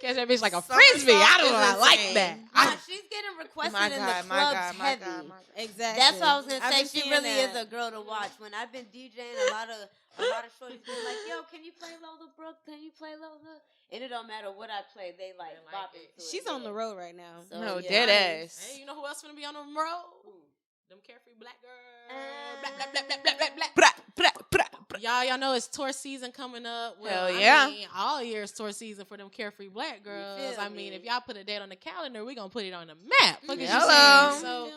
Catch that bitch like a Somersault frisbee. I don't is know. I like insane. that. Nah, she's getting requested My in God, the my clubs God, my heavy. God, my God. Exactly. That's what I was gonna I've say. been She seeing really is that. a girl to watch. When I've been DJing, a lot of shorties been like, "Yo, can you play Lola Brooke? Can you play Lola?" And it don't matter what I play, they like They like bopping it. to it. She's on the road right now. So, No, yeah. dead ass. Hey, you know who else gonna be on the road? Them carefree black girls. Black, black, black, black, black, black, black. Blah, blah, blah, blah. Y'all know it's tour season coming up. Well, Hell yeah. I mean, all year is tour season for them carefree black girls. feel I me? mean, if y'all put a date on the calendar, we're gonna put it on the map. Fuck is you Hello. saying? So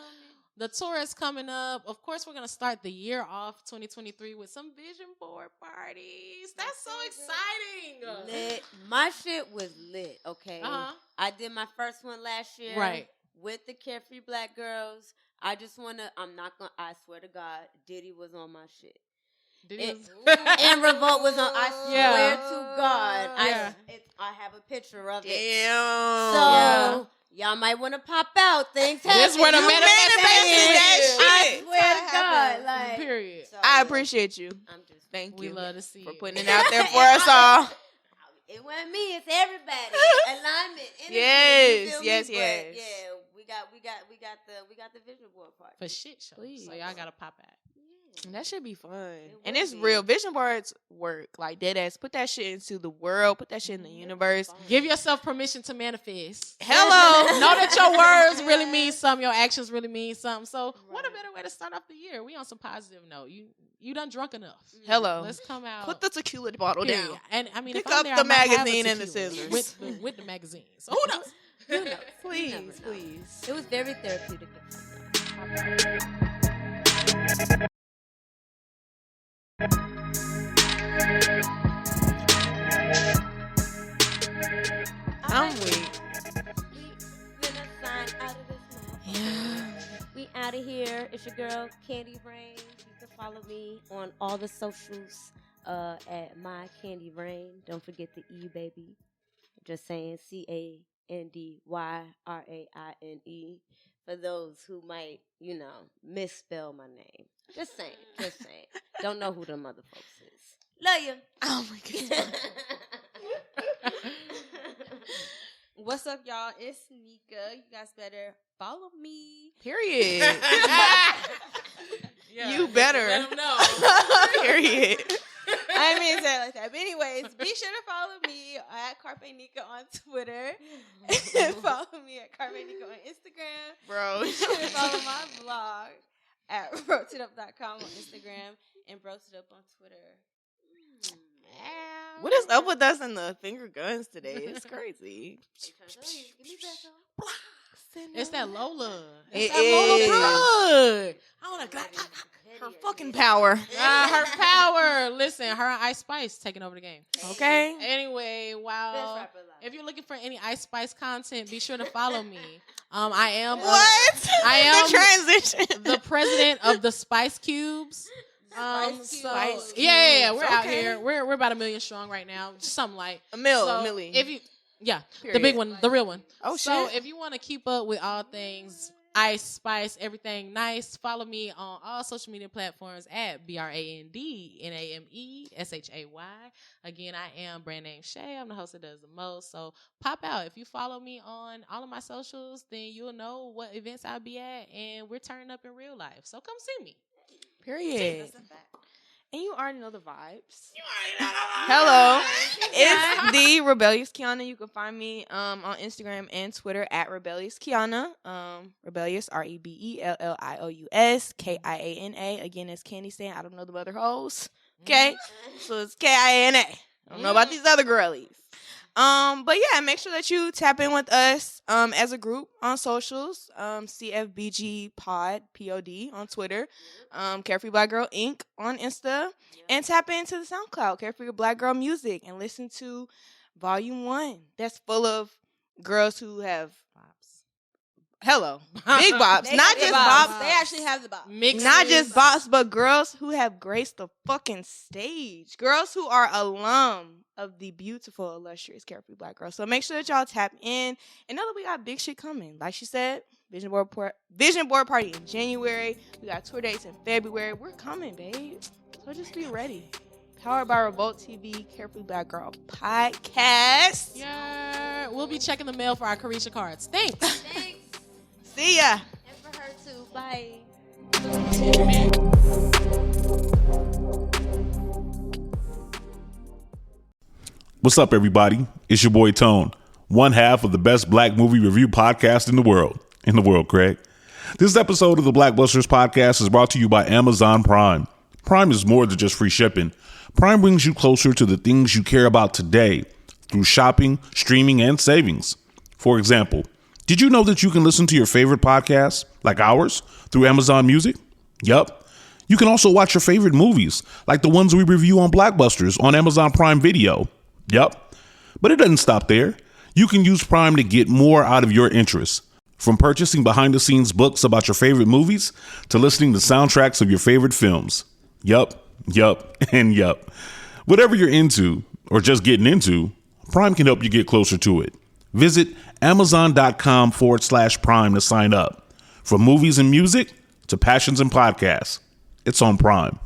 the tour is coming up. Of course, we're gonna start the year off 2023 with some vision board parties. That's so exciting. Lit. My shit was lit. Okay, Uh-huh. I did my first one last year. Right. With the Carefree Black Girls. I swear to God, Diddy was on my shit. And Revolt was on. I swear Yeah. to God, Yeah. I have a picture of it. Damn. So y'all might want to pop out. Things happen. This where the You manifested that I shit. swear to God, like. Period. So, I appreciate you. I'm just. Thank We you love to see for it. putting it out there for us all. It wasn't me. It's everybody. Alignment. Energy, Yes, you feel me? yes, But, yes. yeah, we got the vision board part. For shit show. Please. So y'all gotta pop out. That should be fun. It And will it's be. real. Vision boards work. Like, dead ass. Put that shit into the world. Put that shit in the universe. Give yourself permission to manifest. Hello. Know that your words really mean something. Your actions really mean something. So what a Right. better way to start off the year? We on some positive note. You done drunk enough. Hello. Let's come out. Put the tequila bottle period. down. And I mean, Pick if I'm up there, the I might have a magazine and the tequila scissors. with the magazine. So who knows? You know, Please, you never know. please. It was very therapeutic. I'm weak. We out of here. It's your girl, Candy Rain. You can follow me on all the socials at My Candy Rain. Don't forget the E, baby. Just saying CandyYraine. For those who might, misspell my name. Just saying. Don't know who them other folks is. Love you. Oh my god. What's up, y'all? It's Nika. You guys better follow me. Period. Yeah, You better. Let them know. Period. I didn't mean to say it like that. But anyways, be sure to follow me at Carpe Nika on Twitter. And follow me at Carpe Nika on Instagram. Bro. Be sure to follow my blog at brotitup.com on Instagram and Brotitup on Twitter. What is up with us and the finger guns today? It's crazy. It's that Lola. It It's that Lola is. blood. I want to Her fucking power. her power. Listen, her and Ice Spice taking over the game. Okay. Anyway, Best wow. rapper alive. If you're looking for any Ice Spice content, be sure to follow me. I am What? I am the transition. the president of the Spice Cubes. Spice Yeah, we're Cubes. out Okay. here. We're about 1 million strong right now. Something like A so milli. If you, the Period. big one, the real one. Oh, So shit. if you want to keep up with all things Ice Spice, everything nice, follow me on all social media platforms at BrandNameShay. Again, I am brand name Shay. I'm the host that does the most. So pop out. If you follow me on all of my socials, then you'll know what events I'll be at, and we're turning up in real life. So come see me. Period. And you already know the vibes. Hello. It's the Rebellious Kiana. You can find me on Instagram and Twitter at Rebellious Kiana. Rebellious, REBELLIOUS KIANA. Again, it's Candy saying I don't know the other hoes. Okay? So it's KIANA. I don't know about these other girlies. But yeah, make sure that you tap in with us as a group on socials. CFBG Pod POD on Twitter. Carefree Black Girl Inc. on Insta. And tap into the SoundCloud, Carefree Black Girl Music, and listen to Volume 1. That's full of girls who have Hello. Big bops. They Not have just the bops. They actually have the bops. Mixes. Not just bops, but girls who have graced the fucking stage. Girls who are alum of the beautiful, illustrious Carefree Black Girl. So make sure that y'all tap in and know that we got big shit coming. Like she said, Vision board party in January. We got tour dates in February. We're coming, babe. So just be ready. Powered by Revolt TV, Carefree Black Girl podcast. Yeah, we'll be checking the mail for our Carisha cards. Thanks. Thanks. See ya. And for her too. Bye. What's up, everybody? It's your boy Tone, one half of the best black movie review podcast in the world. Craig. This episode of the Blackbusters podcast is brought to you by Amazon Prime. Prime is more than just free shipping. Prime brings you closer to the things you care about today through shopping, streaming, and savings. For example, did you know that you can listen to your favorite podcasts, like ours, through Amazon Music? Yup. You can also watch your favorite movies, like the ones we review on Blackbusters on Amazon Prime Video. Yup. But it doesn't stop there. You can use Prime to get more out of your interests. From purchasing behind-the-scenes books about your favorite movies to listening to soundtracks of your favorite films. Yup, and yup. Whatever you're into, or just getting into, Prime can help you get closer to it. Visit Amazon.com/Prime to sign up. From movies and music to passions and podcasts, it's on Prime.